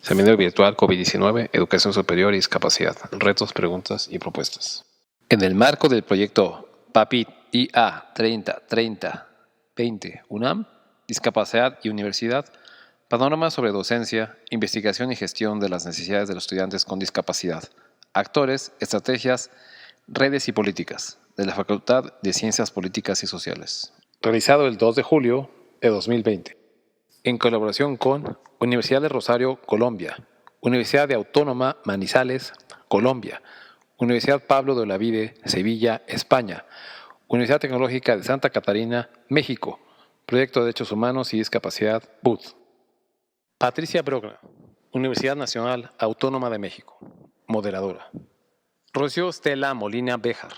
Seminario virtual COVID-19, Educación Superior y Discapacidad, retos, preguntas y propuestas. En el marco del proyecto PAPID IA 30-30-20 UNAM, Discapacidad y Universidad, panorama sobre docencia, investigación y gestión de las necesidades de los estudiantes con discapacidad, actores, estrategias, redes y políticas, de la Facultad de Ciencias Políticas y Sociales. Realizado el 2 de julio de 2020. En colaboración con Universidad de Rosario, Colombia, Universidad de Autónoma Manizales, Colombia, Universidad Pablo de Olavide, Sevilla, España, Universidad Tecnológica de Santa Catarina, México, Proyecto de Derechos Humanos y Discapacidad, BUD. Patricia Brogna, Universidad Nacional Autónoma de México, moderadora. Rocío Estela Molina Béjar,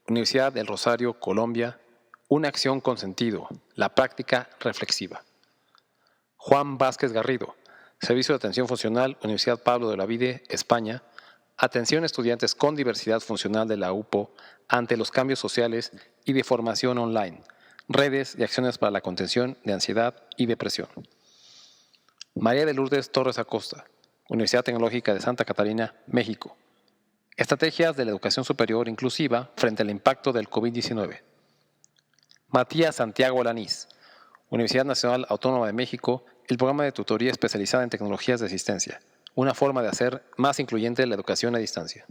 Universidad del Rosario, Colombia, Una acción con sentido, la práctica reflexiva. Juan Vázquez Garrido, Servicio de Atención Funcional, Universidad Pablo de Olavide, España, Atención a estudiantes con diversidad funcional de la UPO ante los cambios sociales y de formación online, redes y acciones para la contención de ansiedad y depresión. María de Lourdes Torres Acosta, Universidad Tecnológica de Santa Catarina, México, Estrategias de la Educación Superior Inclusiva frente al impacto del COVID-19. Matías Santiago Lanís, Universidad Nacional Autónoma de México, el programa de tutoría especializada en tecnologías de asistencia, una forma de hacer más incluyente la educación a distancia.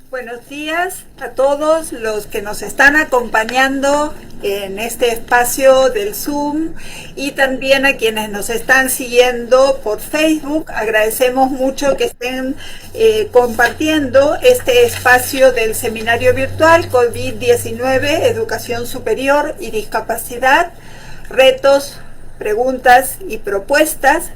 Buenos días a todos los que nos están acompañando en este espacio del Zoom y también a quienes nos están siguiendo por Facebook. Agradecemos mucho que estén compartiendo este espacio del seminario virtual COVID-19, Educación Superior y Discapacidad, retos, preguntas y propuestas,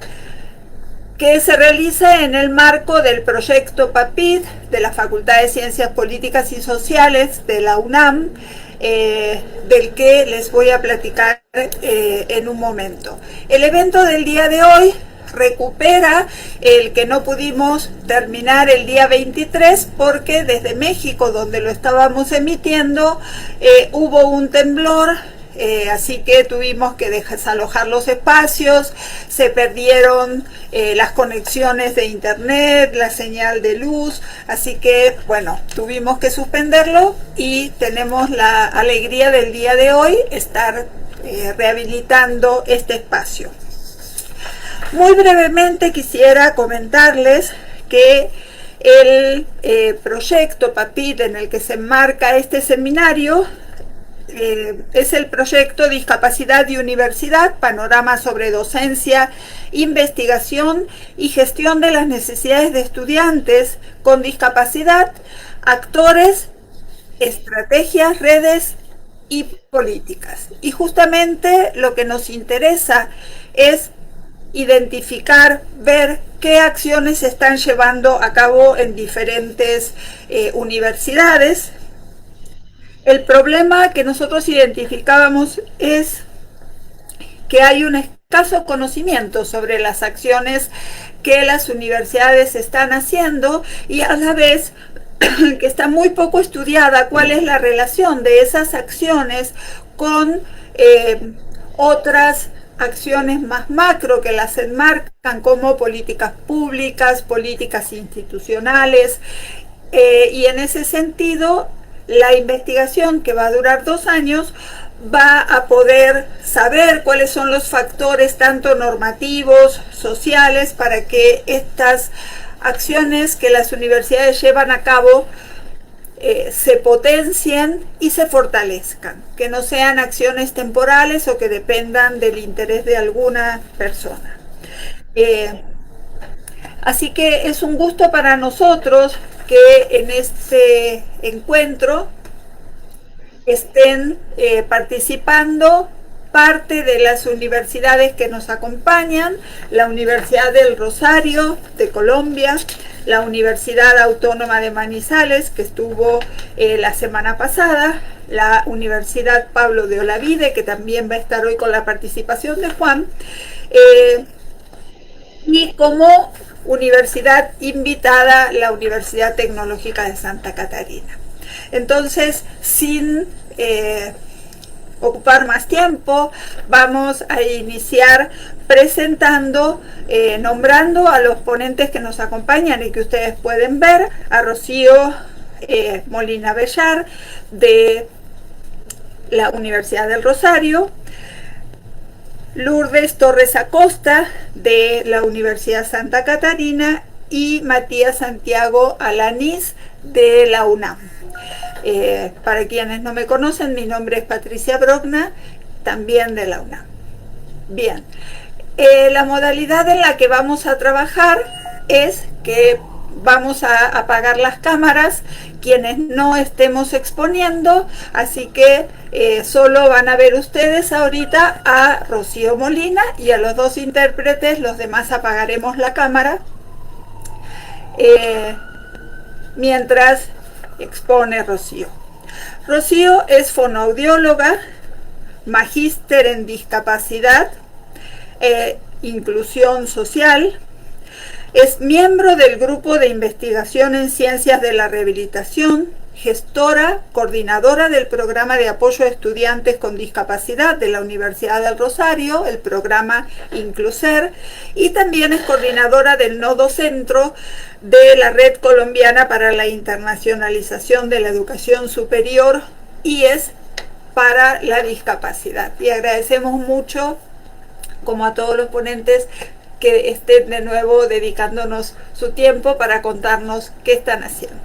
que se realiza en el marco del proyecto PAPID de la Facultad de Ciencias Políticas y Sociales de la UNAM, del que les voy a platicar en un momento. El evento del día de hoy recupera el que no pudimos terminar el día 23 porque desde México, donde lo estábamos emitiendo, hubo un temblor. Así que tuvimos que desalojar los espacios, se perdieron las conexiones de internet, la señal de luz, así que bueno, tuvimos que suspenderlo y tenemos la alegría del día de hoy estar rehabilitando este espacio. Muy brevemente quisiera comentarles que el proyecto PAPID en el que se enmarca este seminario es el proyecto Discapacidad y Universidad, panorama sobre docencia, investigación y gestión de las necesidades de estudiantes con discapacidad, actores, estrategias, redes y políticas. Y justamente lo que nos interesa es identificar, ver qué acciones se están llevando a cabo en diferentes universidades. El problema que nosotros identificábamos es que hay un escaso conocimiento sobre las acciones que las universidades están haciendo y a la vez que está muy poco estudiada cuál es la relación de esas acciones con otras acciones más macro que las enmarcan como políticas públicas, políticas institucionales, y en ese sentido la investigación, que va a durar 2 años, va a poder saber cuáles son los factores tanto normativos, sociales, para que estas acciones que las universidades llevan a cabo se potencien y se fortalezcan, que no sean acciones temporales o que dependan del interés de alguna persona. Así que es un gusto para nosotros que en este encuentro estén participando parte de las universidades que nos acompañan: la Universidad del Rosario de Colombia, la Universidad Autónoma de Manizales, que estuvo la semana pasada, la Universidad Pablo de Olavide, que también va a estar hoy con la participación de Juan, y como universidad invitada, la Universidad Tecnológica de Santa Catarina. Entonces, sin ocupar más tiempo, vamos a iniciar presentando, nombrando a los ponentes que nos acompañan y que ustedes pueden ver, a Rocío Molina Bellar de la Universidad del Rosario, Lourdes Torres Acosta de la Universidad Santa Catarina y Matías Santiago Alanís de la UNAM. Para quienes no me conocen, mi nombre es Patricia Brogna, también de la UNAM. Bien, la modalidad en la que vamos a trabajar es que vamos a apagar las cámaras quienes no estemos exponiendo, así que solo van a ver ustedes ahorita a Rocío Molina y a los dos intérpretes, los demás apagaremos la cámara mientras expone Rocío. Rocío es fonoaudióloga, magíster en discapacidad e inclusión social. Es miembro del Grupo de Investigación en Ciencias de la Rehabilitación, gestora, coordinadora del Programa de Apoyo a Estudiantes con Discapacidad de la Universidad del Rosario, el programa Incluser, y también es coordinadora del Nodo Centro de la Red Colombiana para la Internacionalización de la Educación Superior, IES, para la discapacidad. Y agradecemos mucho, como a todos los ponentes, que estén de nuevo dedicándonos su tiempo para contarnos qué están haciendo.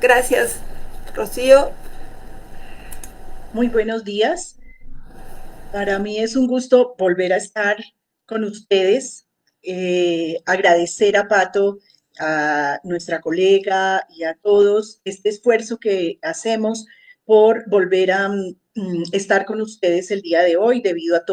Gracias, Rocío. Muy buenos días. Para mí es un gusto volver a estar con ustedes. Agradecer a Pato, a nuestra colega y a todos este esfuerzo que hacemos por volver a estar con ustedes el día de hoy, debido a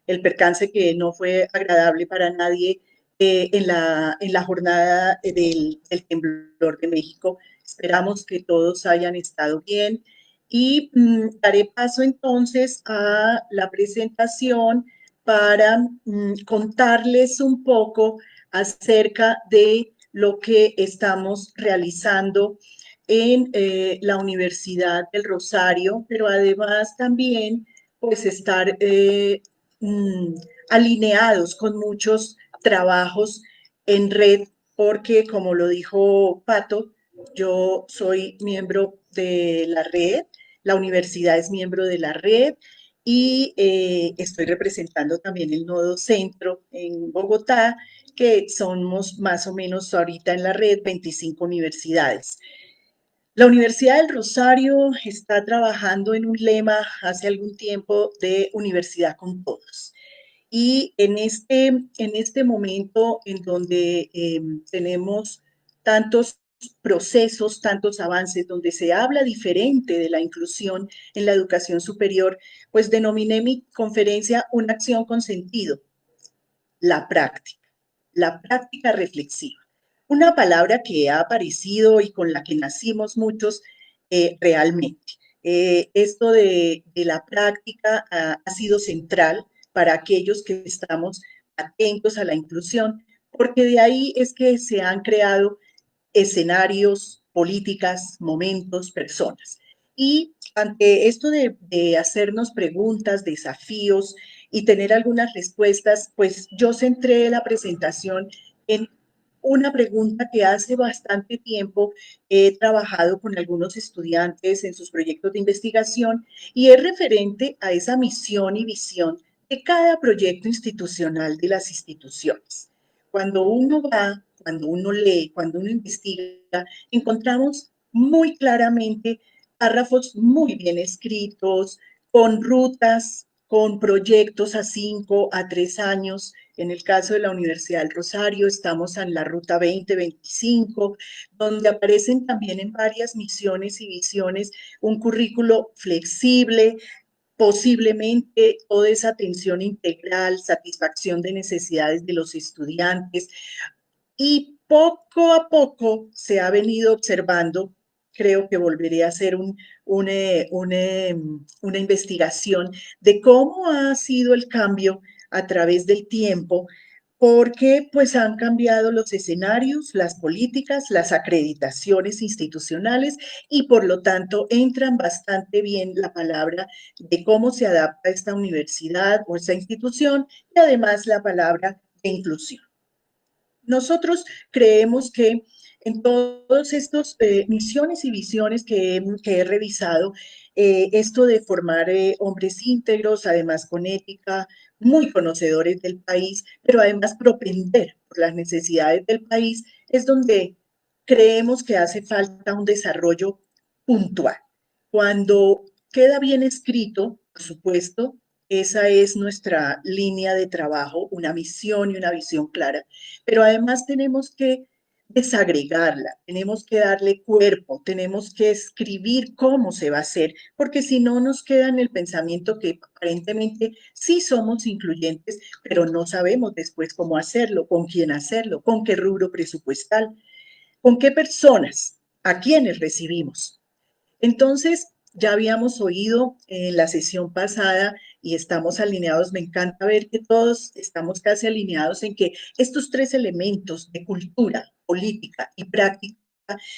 el percance que no fue agradable para nadie en la jornada del temblor de México. Esperamos que todos hayan estado bien y daré paso entonces a la presentación para contarles un poco acerca de lo que estamos realizando en la Universidad del Rosario, pero además también pues estar alineados con muchos trabajos en red, porque como lo dijo Pato, yo soy miembro de la red, la universidad es miembro de la red y estoy representando también el Nodo Centro en Bogotá, que somos más o menos ahorita en la red 25 universidades. La Universidad del Rosario está trabajando en un lema hace algún tiempo de universidad con todos. Y en este momento en donde tenemos tantos procesos, tantos avances, donde se habla diferente de la inclusión en la educación superior, pues denominé mi conferencia Una acción con sentido, la práctica reflexiva. Una palabra que ha aparecido y con la que nacimos muchos realmente. Esto de la práctica ha sido central para aquellos que estamos atentos a la inclusión, porque de ahí es que se han creado escenarios, políticas, momentos, personas. Y ante esto de hacernos preguntas, desafíos y tener algunas respuestas, pues yo centré la presentación en una pregunta que hace bastante tiempo he trabajado con algunos estudiantes en sus proyectos de investigación y es referente a esa misión y visión de cada proyecto institucional de las instituciones. Cuando uno va, cuando uno lee, cuando uno investiga, encontramos muy claramente párrafos muy bien escritos, con rutas, con proyectos a 5, a 3 años. En el caso de la Universidad del Rosario, estamos en la Ruta 2025, donde aparecen también en varias misiones y visiones un currículo flexible, posiblemente toda esa atención integral, satisfacción de necesidades de los estudiantes, y poco a poco se ha venido observando, creo que volveré a hacer una investigación de cómo ha sido el cambio a través del tiempo porque pues han cambiado los escenarios, las políticas, las acreditaciones institucionales y por lo tanto entran bastante bien la palabra de cómo se adapta esta universidad o esta institución y además la palabra de inclusión. Nosotros creemos que en todos estos misiones y visiones que he revisado, esto de formar hombres íntegros, además con ética, muy conocedores del país, pero además propender por las necesidades del país, es donde creemos que hace falta un desarrollo puntual. Cuando queda bien escrito, por supuesto, esa es nuestra línea de trabajo, una misión y una visión clara, pero además tenemos que desagregarla, tenemos que darle cuerpo, tenemos que escribir cómo se va a hacer, porque si no nos queda en el pensamiento que aparentemente sí somos incluyentes, pero no sabemos después cómo hacerlo, con qué rubro presupuestal, con qué personas, a quiénes recibimos. Entonces, ya habíamos oído en la sesión pasada y estamos alineados. Me encanta ver que todos estamos casi alineados en que estos tres elementos de cultura, política y práctica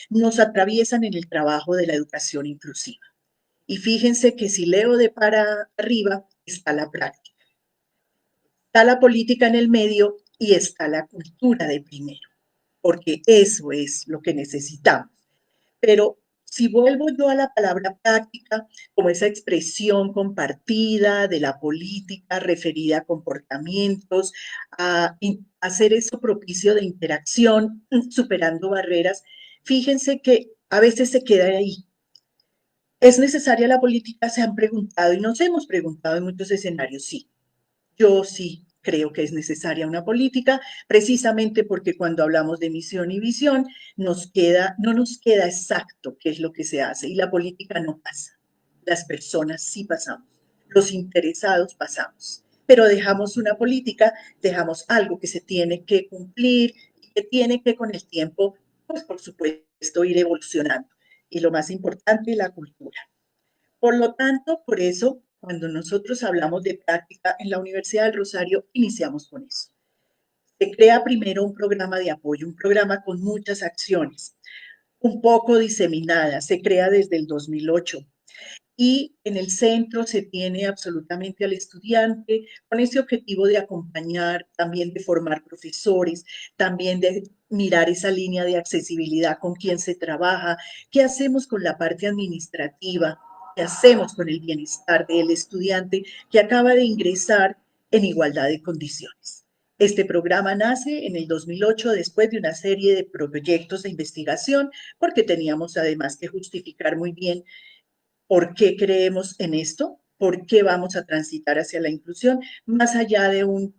nos atraviesan en el trabajo de la educación inclusiva. Y fíjense que si leo de para arriba está la práctica, está la política en el medio y está la cultura de primero, porque eso es lo que necesitamos. Pero si vuelvo yo a la palabra práctica, como esa expresión compartida de la política referida a comportamientos, a hacer eso propicio de interacción, superando barreras, fíjense que a veces se queda ahí. ¿Es necesaria la política? Se han preguntado y nos hemos preguntado en muchos escenarios, sí. Yo sí creo que es necesaria una política, precisamente porque cuando hablamos de misión y visión, no nos queda exacto qué es lo que se hace y la política no pasa. Las personas sí pasamos, los interesados pasamos, pero dejamos una política, dejamos algo que se tiene que cumplir y que tiene que con el tiempo, pues por supuesto, ir evolucionando. Y lo más importante, la cultura. Por lo tanto, por eso, cuando nosotros hablamos de práctica en la Universidad del Rosario, iniciamos con eso. Se crea primero un programa de apoyo, un programa con muchas acciones, un poco diseminadas, se crea desde el 2008 y en el centro se tiene absolutamente al estudiante con ese objetivo de acompañar, también de formar profesores, también de mirar esa línea de accesibilidad con quién se trabaja, qué hacemos con la parte administrativa, qué hacemos con el bienestar del estudiante que acaba de ingresar en igualdad de condiciones. Este programa nace en el 2008 después de una serie de proyectos de investigación porque teníamos además que justificar muy bien por qué creemos en esto, por qué vamos a transitar hacia la inclusión, más allá de un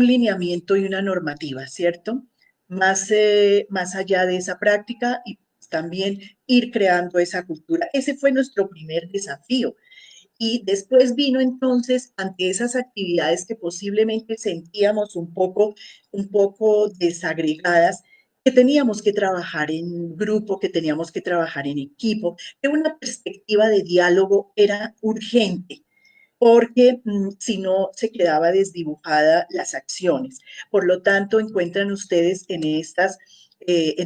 lineamiento y una normativa, ¿cierto? Más allá de esa práctica y también ir creando esa cultura. Ese fue nuestro primer desafío. Y después vino entonces, ante esas actividades que posiblemente sentíamos un poco desagregadas, que teníamos que trabajar en grupo, que teníamos que trabajar en equipo, que una perspectiva de diálogo era urgente, porque si no se quedaba desdibujada las acciones. Por lo tanto, encuentran ustedes en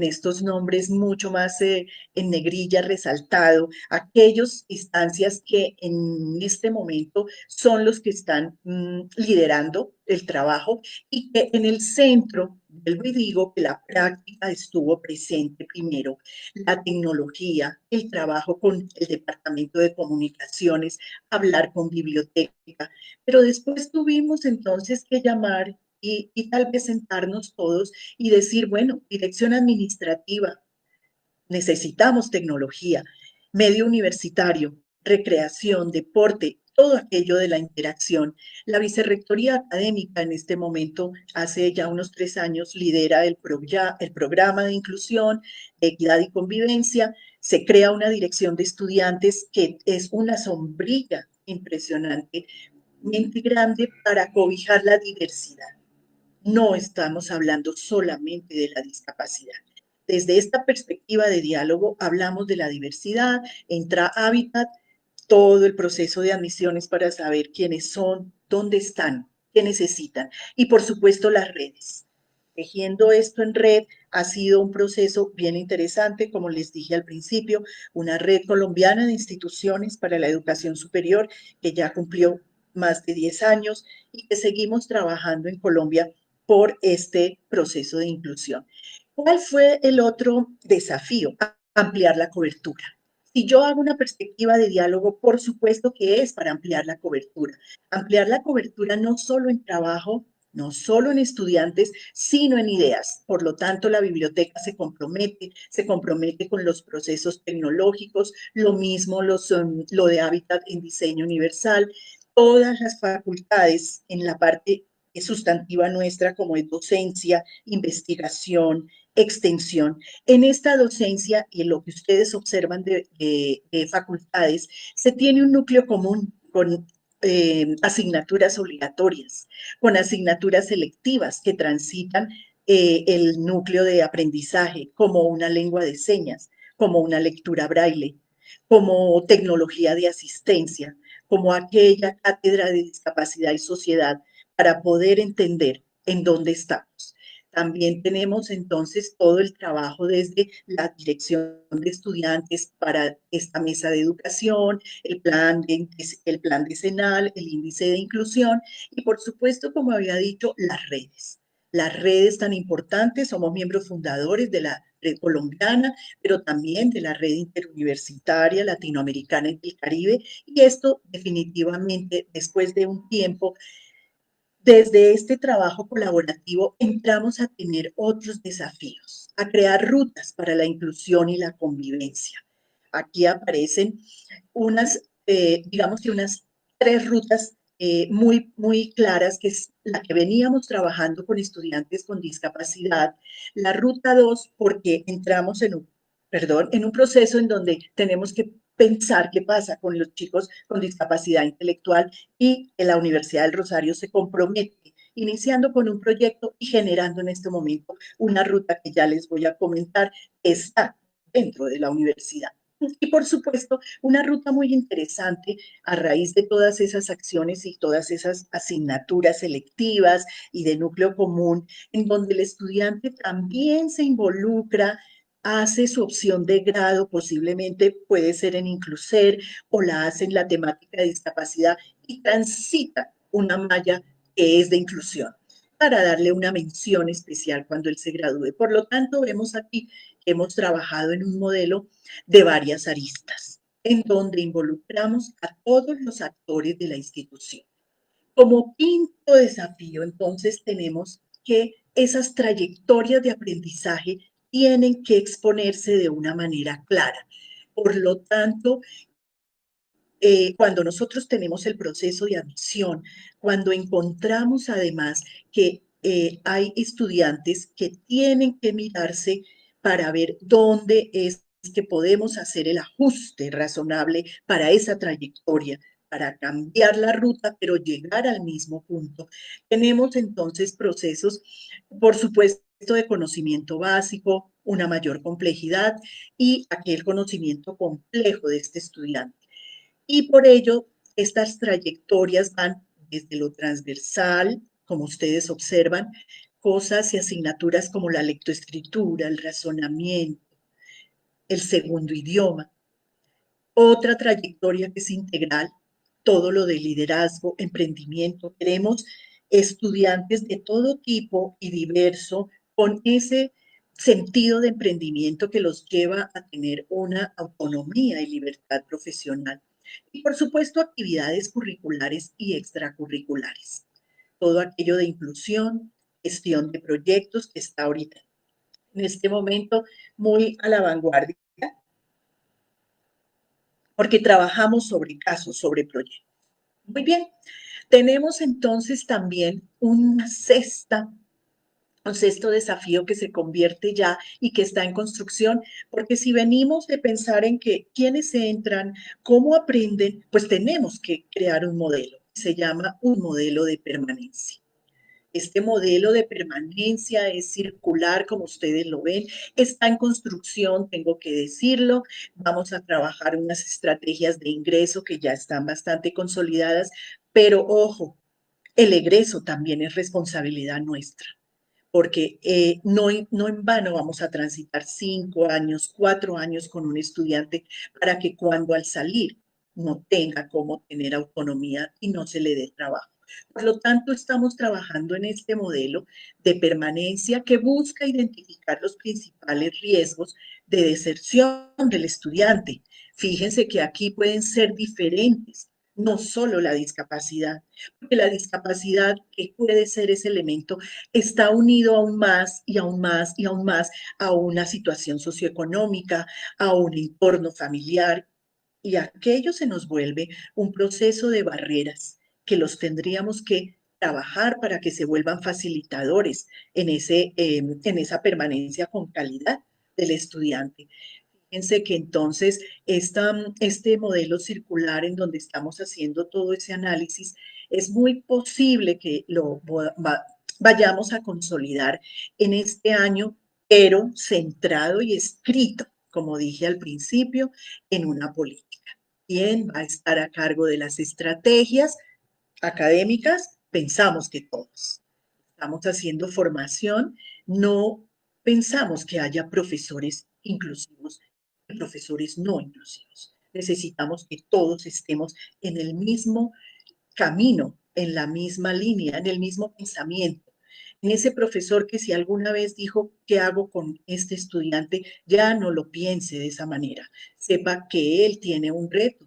estos nombres mucho más en negrilla resaltado, aquellas instancias que en este momento son los que están liderando el trabajo y que en el centro, vuelvo y digo que la práctica estuvo presente primero, la tecnología, el trabajo con el Departamento de Comunicaciones, hablar con biblioteca, pero después tuvimos entonces que llamar y tal vez sentarnos todos y decir, bueno, dirección administrativa, necesitamos tecnología, medio universitario, recreación, deporte, todo aquello de la interacción. La vicerrectoría académica en este momento, hace ya unos 3 años, lidera el programa de inclusión, equidad y convivencia. Se crea una dirección de estudiantes que es una sombrilla impresionantemente grande para cobijar la diversidad. No estamos hablando solamente de la discapacidad. Desde esta perspectiva de diálogo hablamos de la diversidad, entra Hábitat, todo el proceso de admisiones para saber quiénes son, dónde están, que necesitan. Y por supuesto las redes. Tejiendo esto en red ha sido un proceso bien interesante, como les dije al principio, una red colombiana de instituciones para la educación superior que ya cumplió más de 10 años y que seguimos trabajando en Colombia por este proceso de inclusión. ¿Cuál fue el otro desafío? Ampliar la cobertura. Si yo hago una perspectiva de diálogo, por supuesto que es para ampliar la cobertura. Ampliar la cobertura no solo en trabajo, no solo en estudiantes, sino en ideas. Por lo tanto, la biblioteca se compromete con los procesos tecnológicos, lo mismo lo de Hábitat en Diseño Universal, todas las facultades en la parte sustantiva nuestra, como es docencia, investigación, extensión. En esta docencia y en lo que ustedes observan de facultades, se tiene un núcleo común con asignaturas obligatorias, con asignaturas selectivas que transitan el núcleo de aprendizaje, como una lengua de señas, como una lectura braille, como tecnología de asistencia, como aquella cátedra de discapacidad y sociedad para poder entender en dónde estamos. También tenemos entonces todo el trabajo desde la dirección de estudiantes para esta mesa de educación, el plan decenal, el índice de inclusión y por supuesto, como había dicho, las redes. Las redes tan importantes, somos miembros fundadores de la red colombiana, pero también de la red interuniversitaria latinoamericana y del Caribe. Y esto definitivamente, después de un tiempo, desde este trabajo colaborativo entramos a tener otros desafíos, a crear rutas para la inclusión y la convivencia. Aquí aparecen digamos que unas 3 rutas muy claras, que es la que veníamos trabajando con estudiantes con discapacidad. La ruta 2, porque entramos en un proceso en donde tenemos que pensar qué pasa con los chicos con discapacidad intelectual y la Universidad del Rosario se compromete iniciando con un proyecto y generando en este momento una ruta que ya les voy a comentar, está dentro de la universidad. Y por supuesto, una ruta muy interesante a raíz de todas esas acciones y todas esas asignaturas selectivas y de núcleo común, en donde el estudiante también se involucra, hace su opción de grado, posiblemente puede ser en Incluser o la hace en la temática de discapacidad y transita una malla que es de inclusión para darle una mención especial cuando él se gradúe. Por lo tanto, vemos aquí que hemos trabajado en un modelo de varias aristas, en donde involucramos a todos los actores de la institución. Como quinto desafío, entonces, tenemos que esas trayectorias de aprendizaje tienen que exponerse de una manera clara. Por lo tanto, cuando nosotros tenemos el proceso de admisión, cuando encontramos además que hay estudiantes que tienen que mirarse para ver dónde es que podemos hacer el ajuste razonable para esa trayectoria, para cambiar la ruta, pero llegar al mismo punto. Tenemos entonces procesos, por supuesto, de conocimiento básico, una mayor complejidad y aquel conocimiento complejo de este estudiante. Y por ello, estas trayectorias van desde lo transversal, como ustedes observan, cosas y asignaturas como la lectoescritura, el razonamiento, el segundo idioma. Otra trayectoria que es integral, todo lo de liderazgo, emprendimiento. Queremos estudiantes de todo tipo y diverso con ese sentido de emprendimiento que los lleva a tener una autonomía y libertad profesional. Y por supuesto, actividades curriculares y extracurriculares. Todo aquello de inclusión, gestión de proyectos que está ahorita en este momento muy a la vanguardia, porque trabajamos sobre casos, sobre proyectos. Muy bien, tenemos entonces también un sexto desafío que se convierte ya y que está en construcción, porque si venimos de pensar en que quiénes entran, cómo aprenden, pues tenemos que crear un modelo. Se llama un modelo de permanencia. Este modelo de permanencia es circular, como ustedes lo ven, está en construcción, tengo que decirlo. Vamos a trabajar unas estrategias de ingreso que ya están bastante consolidadas, pero ojo, El egreso también es responsabilidad nuestra, porque no en vano vamos a transitar 5 años, 4 años con un estudiante para que cuando al salir no tenga cómo tener autonomía y no se le dé trabajo. Por lo tanto, estamos trabajando en este modelo de permanencia que busca identificar los principales riesgos de deserción del estudiante. Fíjense que aquí pueden ser diferentes, no solo la discapacidad, porque la discapacidad, que puede ser ese elemento, está unido aún más y aún más y aún más a una situación socioeconómica, a un entorno familiar, y aquello se nos vuelve un proceso de barreras que los tendríamos que trabajar para que se vuelvan facilitadores en esa permanencia con calidad del estudiante. Fíjense que entonces este modelo circular en donde estamos haciendo todo ese análisis, es muy posible que vayamos a consolidar en este año, pero centrado y escrito, como dije al principio, en una política. ¿Quién va a estar a cargo de las estrategias académicas? Pensamos que todos. Estamos haciendo formación, no pensamos que haya profesores inclusivos y profesores no inclusivos. Necesitamos que todos estemos en el mismo camino, en la misma línea, en el mismo pensamiento. En ese profesor que si alguna vez dijo, ¿qué hago con este estudiante? Ya no lo piense de esa manera. Sepa que él tiene un reto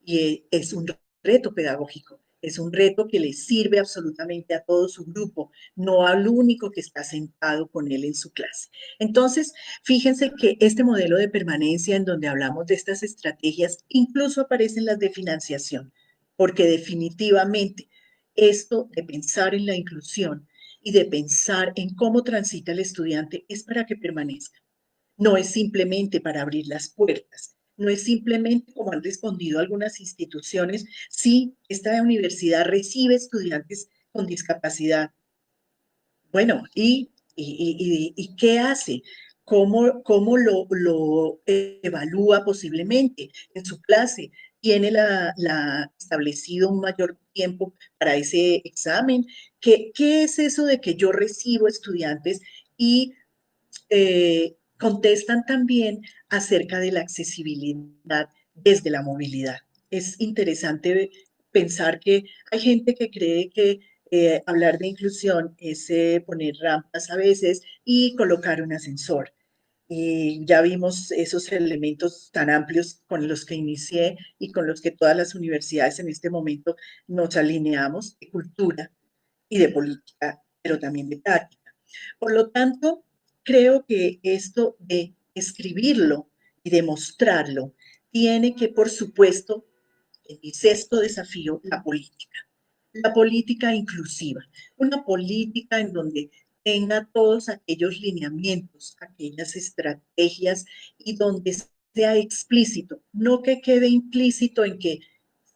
y es un reto pedagógico. Es un reto que le sirve absolutamente a todo su grupo, no al único que está sentado con él en su clase. Entonces, fíjense que este modelo de permanencia en donde hablamos de estas estrategias, incluso aparecen las de financiación, porque definitivamente esto de pensar en la inclusión y de pensar en cómo transita el estudiante es para que permanezca. No es simplemente para abrir las puertas, no es simplemente como han respondido algunas instituciones, sí, esta universidad recibe estudiantes con discapacidad. Bueno, ¿y qué hace? ¿Cómo lo evalúa posiblemente en su clase? ¿Tiene establecido un mayor tiempo para ese examen? ¿Qué es eso de que yo recibo estudiantes y contestan también acerca de la accesibilidad desde la movilidad? Es interesante pensar que hay gente que cree que hablar de inclusión es poner rampas a veces y colocar un ascensor. Y ya vimos esos elementos tan amplios con los que inicié y con los que todas las universidades en este momento nos alineamos, de cultura y de política, pero también de práctica. Por lo tanto, creo que esto de escribirlo y demostrarlo tiene que, por supuesto, en mi sexto desafío, la política. La política inclusiva, una política en donde tenga todos aquellos lineamientos, aquellas estrategias y donde sea explícito, no que quede implícito en que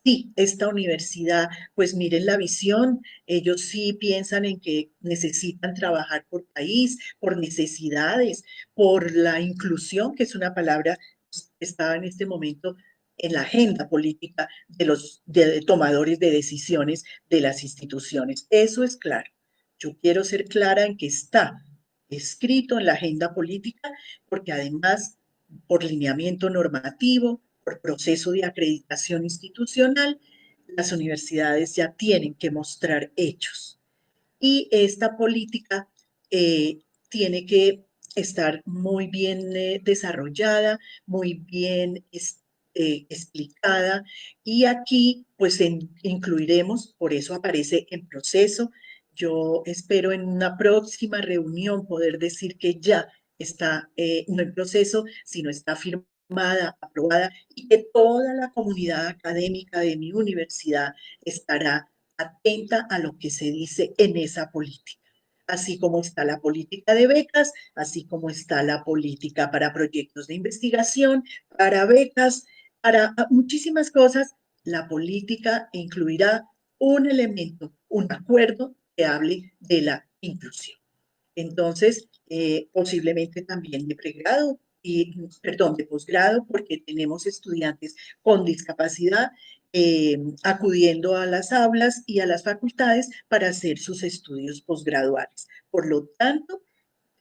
sí, esta universidad, pues miren la visión, ellos sí piensan en que necesitan trabajar por país, por necesidades, por la inclusión, que es una palabra que está en este momento en la agenda política de los tomadores de decisiones de las instituciones. Eso es claro. Yo quiero ser clara en que está escrito en la agenda política, porque además, por lineamiento normativo, por proceso de acreditación institucional, las universidades ya tienen que mostrar hechos. Y esta política tiene que estar muy bien desarrollada, muy bien explicada, y aquí pues incluiremos, por eso aparece en proceso. Yo espero en una próxima reunión poder decir que ya está, no en proceso, sino está firmada, aprobada, y que toda la comunidad académica de mi universidad estará atenta a lo que se dice en esa política, así como está la política de becas, así como está la política para proyectos de investigación, para becas, para muchísimas cosas. La política incluirá un elemento, un acuerdo que hable de la inclusión. Entonces, posiblemente también de pregrado y, perdón, de posgrado, porque tenemos estudiantes con discapacidad acudiendo a las aulas y a las facultades para hacer sus estudios posgraduales. Por lo tanto,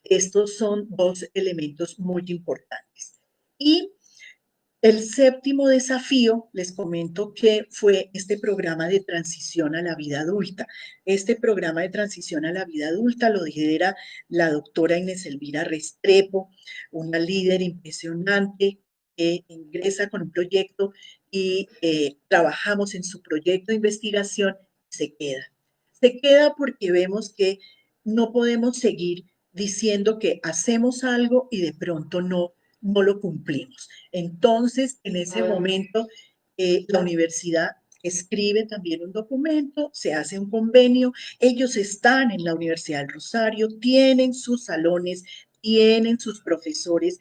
estos son dos elementos muy importantes. Y el séptimo desafío, les comento que fue este programa de transición a la vida adulta. Este programa de transición a la vida adulta lo lidera la doctora Inés Elvira Restrepo, una líder impresionante que ingresa con un proyecto y trabajamos en su proyecto de investigación. Se queda. Se queda porque vemos que no podemos seguir diciendo que hacemos algo y de pronto no lo cumplimos. Entonces, en ese momento, la universidad escribe también un documento, se hace un convenio, ellos están en la Universidad del Rosario, tienen sus salones, tienen sus profesores,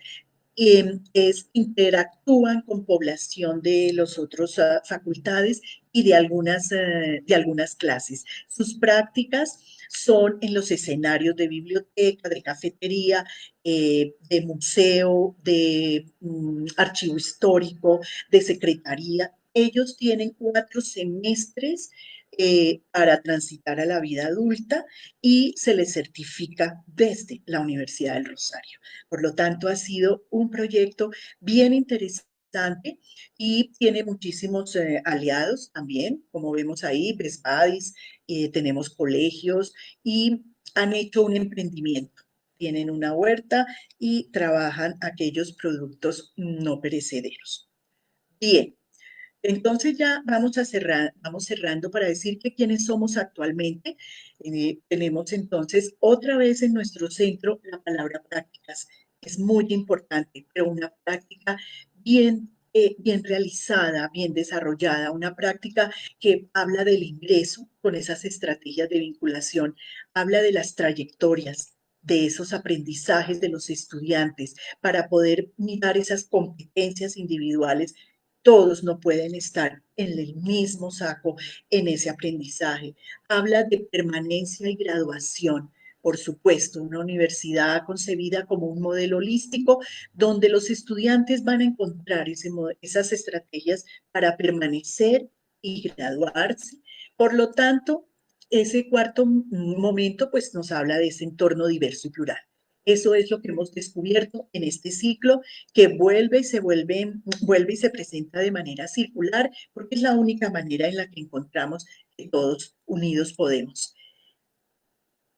interactúan con población de las otras facultades y de algunas clases. Sus prácticas son en los escenarios de biblioteca, de cafetería, de museo, de archivo histórico, de secretaría. Ellos tienen 4 semestres para transitar a la vida adulta y se les certifica desde la Universidad del Rosario. Por lo tanto, ha sido un proyecto bien interesante y tiene muchísimos aliados también, como vemos ahí, Best Buddies, tenemos colegios y han hecho un emprendimiento. Tienen una huerta y trabajan aquellos productos no perecederos. Bien, entonces ya vamos cerrando para decir que quiénes somos actualmente. Tenemos entonces otra vez en nuestro centro la palabra prácticas. Es muy importante, pero una práctica bien realizada, bien desarrollada, una práctica que habla del ingreso con esas estrategias de vinculación, habla de las trayectorias, de esos aprendizajes de los estudiantes para poder mirar esas competencias individuales. Todos no pueden estar en el mismo saco en ese aprendizaje. Habla de permanencia y graduación. Por supuesto, una universidad concebida como un modelo holístico donde los estudiantes van a encontrar esas estrategias para permanecer y graduarse. Por lo tanto, ese cuarto momento pues nos habla de ese entorno diverso y plural. Eso es lo que hemos descubierto en este ciclo que vuelve y se presenta de manera circular, porque es la única manera en la que encontramos que todos unidos podemos.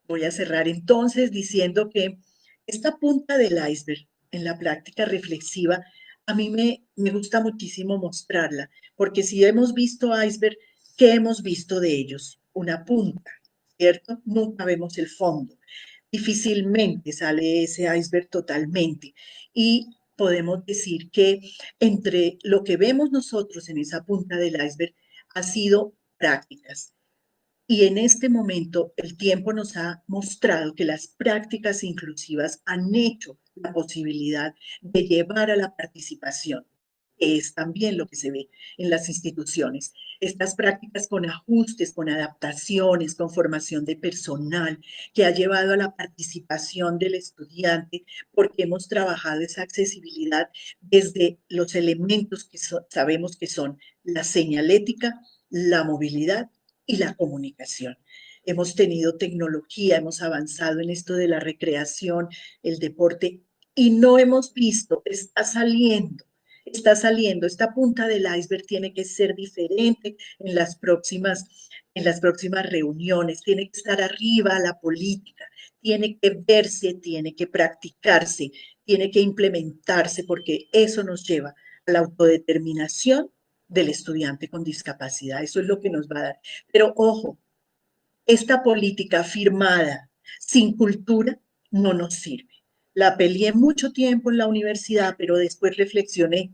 Voy a cerrar entonces diciendo que esta punta del iceberg en la práctica reflexiva, a mí me gusta muchísimo mostrarla, porque si hemos visto iceberg, ¿qué hemos visto de ellos? Una punta, ¿cierto? Nunca vemos el fondo. Difícilmente sale ese iceberg totalmente. Y podemos decir que entre lo que vemos nosotros en esa punta del iceberg ha sido prácticas. Y en este momento el tiempo nos ha mostrado que las prácticas inclusivas han hecho la posibilidad de llevar a la participación, que es también lo que se ve en las instituciones. Estas prácticas con ajustes, con adaptaciones, con formación de personal, que ha llevado a la participación del estudiante, porque hemos trabajado esa accesibilidad desde los elementos que sabemos que son la señalética, la movilidad y la comunicación. Hemos tenido tecnología, hemos avanzado en esto de la recreación, el deporte, y no hemos visto, está saliendo, esta punta del iceberg tiene que ser diferente en las próximas reuniones, tiene que estar arriba la política, tiene que verse, tiene que practicarse, tiene que implementarse, porque eso nos lleva a la autodeterminación del estudiante con discapacidad. Eso es lo que nos va a dar. Pero ojo, esta política firmada sin cultura no nos sirve. La peleé mucho tiempo en la universidad, pero después reflexioné,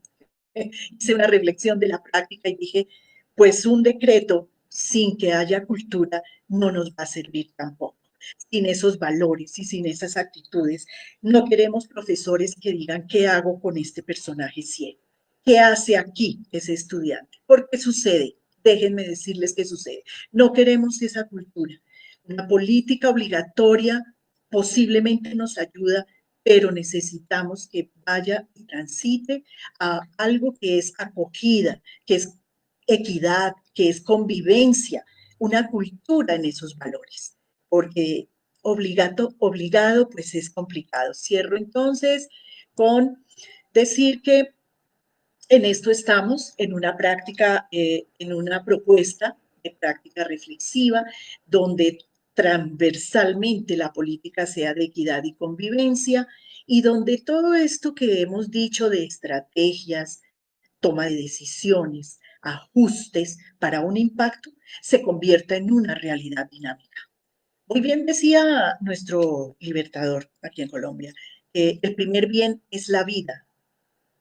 hice una reflexión de la práctica y dije, pues un decreto sin que haya cultura no nos va a servir tampoco. Sin esos valores y sin esas actitudes, no queremos profesores que digan qué hago con este personaje ciego. ¿Qué hace aquí ese estudiante? ¿Por qué sucede? Déjenme decirles qué sucede. No queremos esa cultura. Una política obligatoria posiblemente nos ayuda, pero necesitamos que vaya y transite a algo que es acogida, que es equidad, que es convivencia, una cultura en esos valores, porque obligado, pues es complicado. Cierro entonces con decir que en esto estamos, en una práctica, en una propuesta de práctica reflexiva, donde transversalmente la política sea de equidad y convivencia, y donde todo esto que hemos dicho de estrategias, toma de decisiones, ajustes para un impacto, se convierta en una realidad dinámica. Muy bien decía nuestro libertador aquí en Colombia, el primer bien es la vida,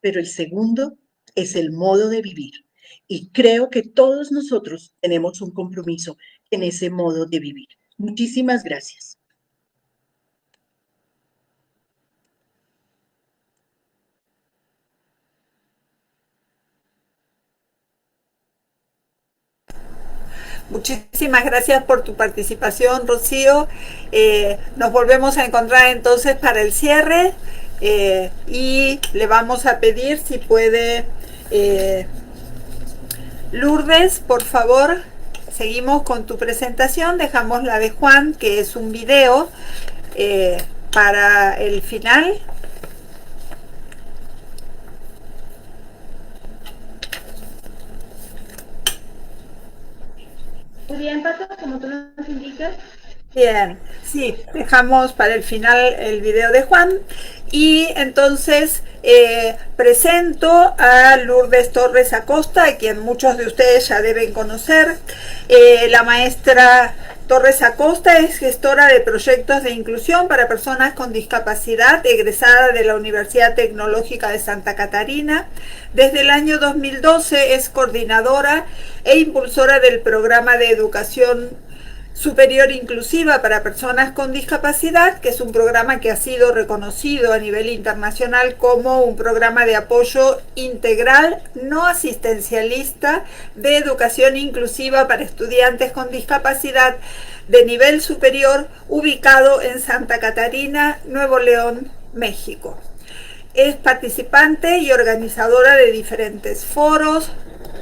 pero el segundo es el modo de vivir. Y creo que todos nosotros tenemos un compromiso en ese modo de vivir. Muchísimas gracias. Muchísimas gracias por tu participación, Rocío. Nos volvemos a encontrar entonces para el cierre y le vamos a pedir si puede Lourdes, por favor, seguimos con tu presentación. Dejamos la de Juan, que es un video para el final. Muy bien, Pato, como tú nos indicas. Bien, sí, dejamos para el final el video de Juan y entonces presento a Lourdes Torres Acosta, a quien muchos de ustedes ya deben conocer. La maestra Torres Acosta es gestora de proyectos de inclusión para personas con discapacidad, egresada de la Universidad Tecnológica de Santa Catarina. Desde el año 2012 es coordinadora e impulsora del programa de educación superior inclusiva para personas con discapacidad, que es un programa que ha sido reconocido a nivel internacional como un programa de apoyo integral no asistencialista de educación inclusiva para estudiantes con discapacidad de nivel superior, ubicado en Santa Catarina, Nuevo León, México. Es participante y organizadora de diferentes foros,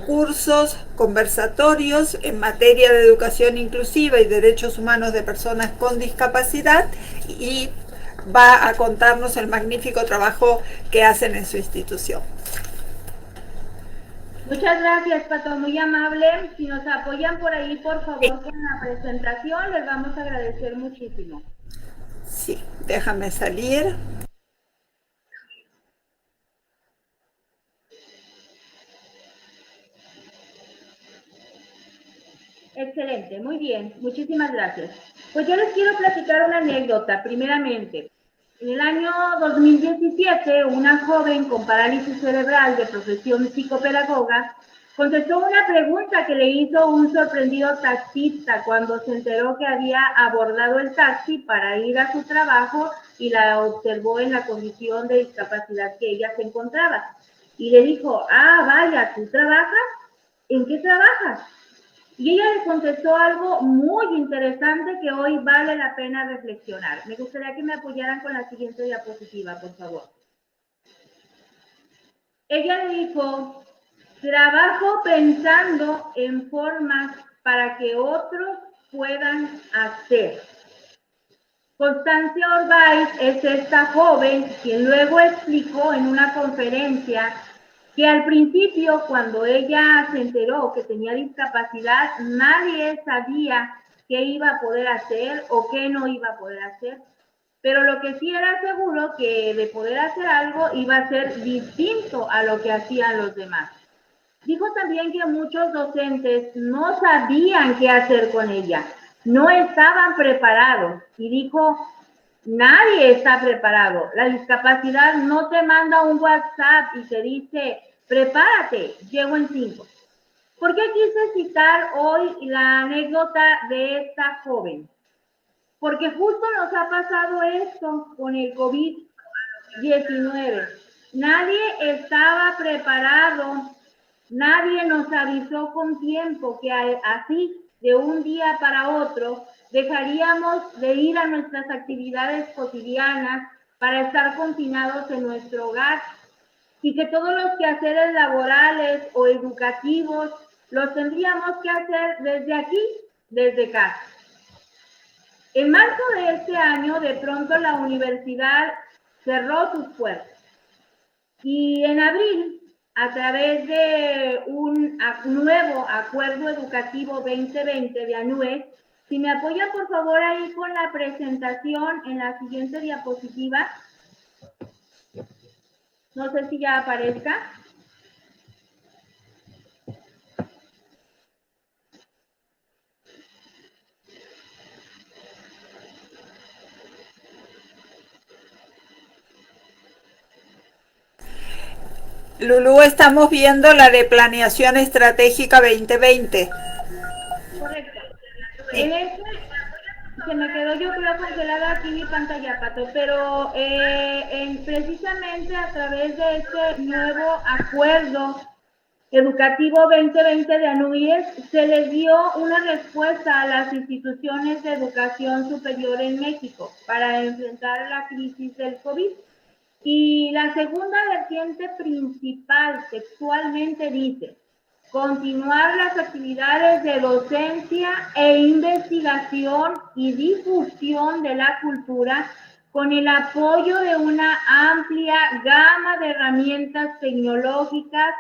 cursos, conversatorios en materia de educación inclusiva y derechos humanos de personas con discapacidad, y va a contarnos el magnífico trabajo que hacen en su institución. Muchas gracias, Pato, muy amable. Si nos apoyan por ahí, por favor, con la presentación, les vamos a agradecer muchísimo. Sí, déjame salir. Excelente, muy bien, muchísimas gracias. Pues yo les quiero platicar una anécdota, primeramente. En el año 2017, una joven con parálisis cerebral de profesión psicopedagoga contestó una pregunta que le hizo un sorprendido taxista cuando se enteró que había abordado el taxi para ir a su trabajo y la observó en la condición de discapacidad que ella se encontraba. Y le dijo, ah, vaya, ¿tú trabajas? ¿En qué trabajas? Y ella le contestó algo muy interesante que hoy vale la pena reflexionar. Me gustaría que me apoyaran con la siguiente diapositiva, por favor. Ella le dijo, trabajo pensando en formas para que otros puedan hacer. Constancia Orbaiz es esta joven quien luego explicó en una conferencia que al principio, cuando ella se enteró que tenía discapacidad, nadie sabía qué iba a poder hacer o qué no iba a poder hacer. Pero lo que sí era seguro que de poder hacer algo iba a ser distinto a lo que hacían los demás. Dijo también que muchos docentes no sabían qué hacer con ella, no estaban preparados. Y dijo, nadie está preparado. La discapacidad no te manda un WhatsApp y te dice, prepárate, llego en 5. ¿Por qué quise citar hoy la anécdota de esta joven? Porque justo nos ha pasado esto con el COVID-19. Nadie estaba preparado, nadie nos avisó con tiempo que así, de un día para otro, dejaríamos de ir a nuestras actividades cotidianas para estar confinados en nuestro hogar y que todos los quehaceres laborales o educativos los tendríamos que hacer desde aquí, desde casa. En marzo de este año, de pronto la universidad cerró sus puertas. Y en abril, a través de un nuevo Acuerdo Educativo 2020 de ANUE, si me apoya por favor ahí con la presentación en la siguiente diapositiva. No sé si ya aparezca. Lulú, estamos viendo la de Planeación Estratégica 2020. Correcto. En este se me quedó, yo creo, congelada aquí mi pantalla, Pato, pero precisamente a través de este nuevo Acuerdo Educativo 2020 de ANUIES se les dio una respuesta a las instituciones de educación superior en México para enfrentar la crisis del COVID. Y la segunda vertiente principal textualmente dice: continuar las actividades de docencia e investigación y difusión de la cultura con el apoyo de una amplia gama de herramientas tecnológicas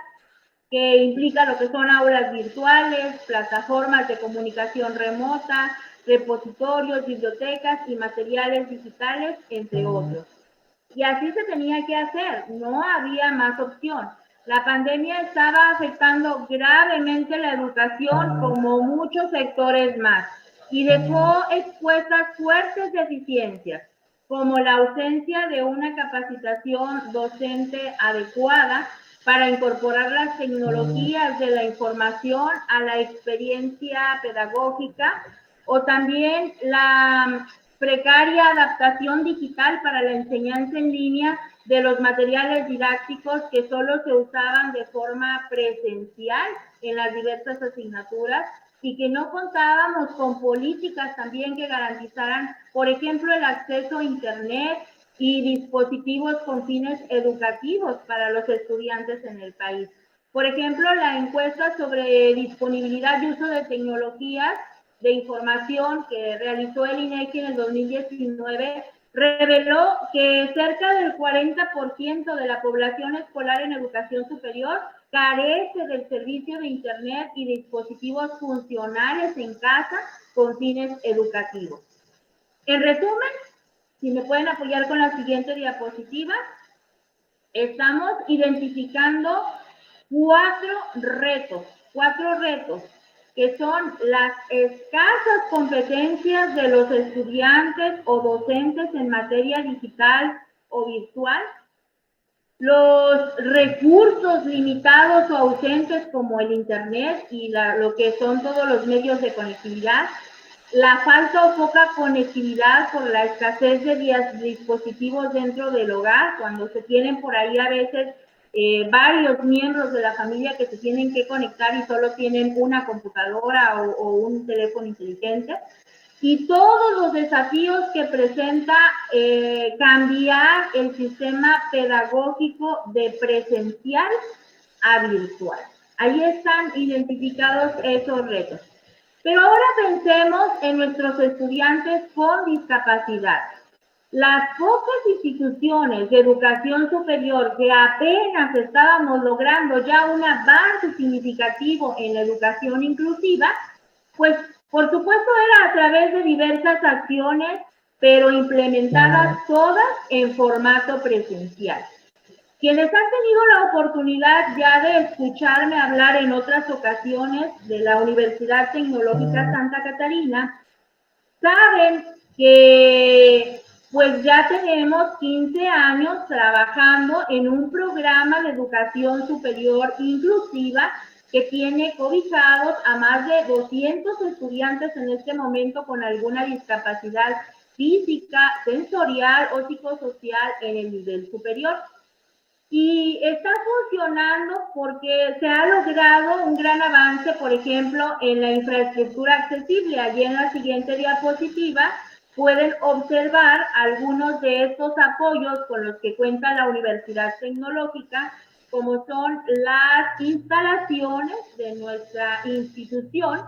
que implica lo que son aulas virtuales, plataformas de comunicación remota, repositorios, bibliotecas y materiales digitales, entre otros. Y así se tenía que hacer, no había más opción. La pandemia estaba afectando gravemente la educación como muchos sectores más y dejó expuestas fuertes deficiencias, como la ausencia de una capacitación docente adecuada para incorporar las tecnologías de la información a la experiencia pedagógica, o también la precaria adaptación digital para la enseñanza en línea de los materiales didácticos que solo se usaban de forma presencial en las diversas asignaturas y que no contábamos con políticas también que garantizaran, por ejemplo, el acceso a Internet y dispositivos con fines educativos para los estudiantes en el país. Por ejemplo, la encuesta sobre disponibilidad y uso de tecnologías de información que realizó el INEGI en el 2019 reveló que cerca del 40% de la población escolar en educación superior carece del servicio de Internet y dispositivos funcionales en casa con fines educativos. En resumen, si me pueden apoyar con la siguiente diapositiva, estamos identificando cuatro retos que son las escasas competencias de los estudiantes o docentes en materia digital o virtual, los recursos limitados o ausentes como el Internet y lo que son todos los medios de conectividad, la falta o poca conectividad por la escasez de dispositivos dentro del hogar, cuando se tienen por ahí a veces varios miembros de la familia que se tienen que conectar y solo tienen una computadora o un teléfono inteligente, y todos los desafíos que presenta cambiar el sistema pedagógico de presencial a virtual. Ahí están identificados esos retos. Pero ahora pensemos en nuestros estudiantes con discapacidad. Las pocas instituciones de educación superior que apenas estábamos logrando ya un avance significativo en la educación inclusiva, pues por supuesto era a través de diversas acciones, pero implementadas todas en formato presencial. Quienes han tenido la oportunidad ya de escucharme hablar en otras ocasiones de la Universidad Tecnológica Santa Catarina, saben que pues ya tenemos 15 años trabajando en un programa de educación superior inclusiva que tiene cobijados a más de 200 estudiantes en este momento con alguna discapacidad física, sensorial o psicosocial en el nivel superior. Y está funcionando porque se ha logrado un gran avance, por ejemplo, en la infraestructura accesible. Allí en la siguiente diapositiva pueden observar algunos de estos apoyos con los que cuenta la Universidad Tecnológica como son las instalaciones de nuestra institución,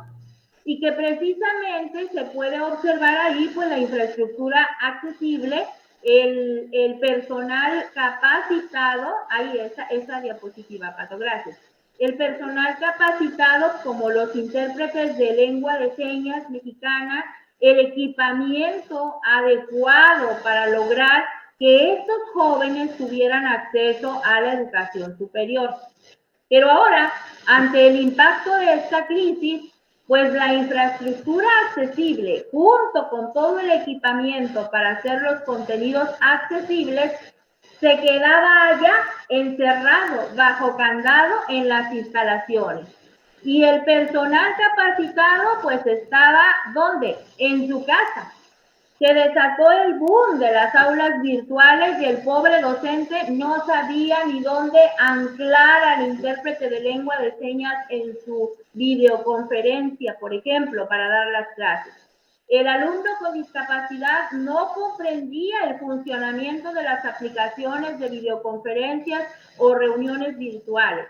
y que precisamente se puede observar ahí pues la infraestructura accesible, el personal capacitado, ahí esa diapositiva, Pato, gracias. El personal capacitado como los intérpretes de lengua de señas mexicana, el equipamiento adecuado para lograr que estos jóvenes tuvieran acceso a la educación superior. Pero ahora, ante el impacto de esta crisis, pues la infraestructura accesible, junto con todo el equipamiento para hacer los contenidos accesibles, se quedaba allá encerrado, bajo candado en las instalaciones. Y el personal capacitado, pues estaba, ¿dónde? En su casa. Se desató el boom de las aulas virtuales y el pobre docente no sabía ni dónde anclar al intérprete de lengua de señas en su videoconferencia, por ejemplo, para dar las clases. El alumno con discapacidad no comprendía el funcionamiento de las aplicaciones de videoconferencias o reuniones virtuales.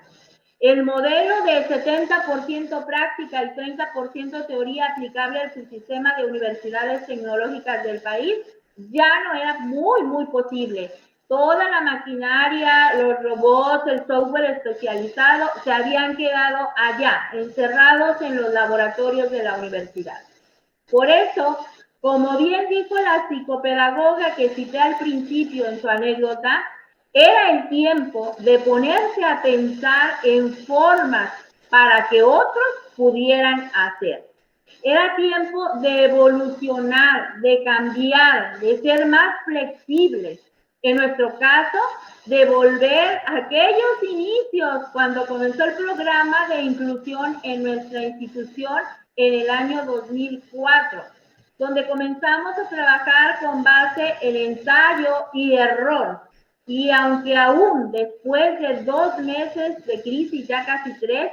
El modelo de 70% práctica y 30% teoría aplicable al subsistema de universidades tecnológicas del país ya no era muy posible. Toda la maquinaria, los robots, el software especializado se habían quedado allá, encerrados en los laboratorios de la universidad. Por eso, como bien dijo la psicopedagoga que cité al principio en su anécdota, era el tiempo de ponerse a pensar en formas para que otros pudieran hacer. Era tiempo de evolucionar, de cambiar, de ser más flexibles. En nuestro caso, de volver a aquellos inicios cuando comenzó el programa de inclusión en nuestra institución en el año 2004, donde comenzamos a trabajar con base en ensayo y error. Y aunque aún después de 2 meses de crisis, ya casi 3,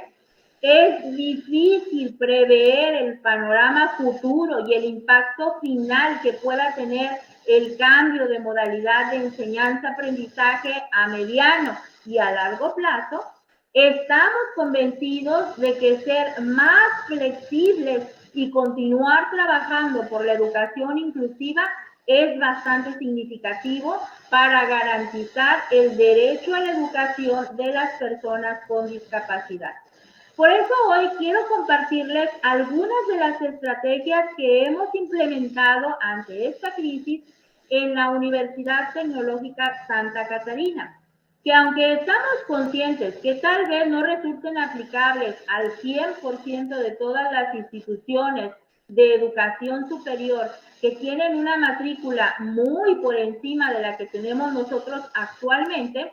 es difícil prever el panorama futuro y el impacto final que pueda tener el cambio de modalidad de enseñanza-aprendizaje a mediano y a largo plazo, estamos convencidos de que ser más flexibles y continuar trabajando por la educación inclusiva es bastante significativo para garantizar el derecho a la educación de las personas con discapacidad. Por eso hoy quiero compartirles algunas de las estrategias que hemos implementado ante esta crisis en la Universidad Tecnológica Santa Catarina, que aunque estamos conscientes que tal vez no resulten aplicables al 100% de todas las instituciones de educación superior que tienen una matrícula muy por encima de la que tenemos nosotros actualmente,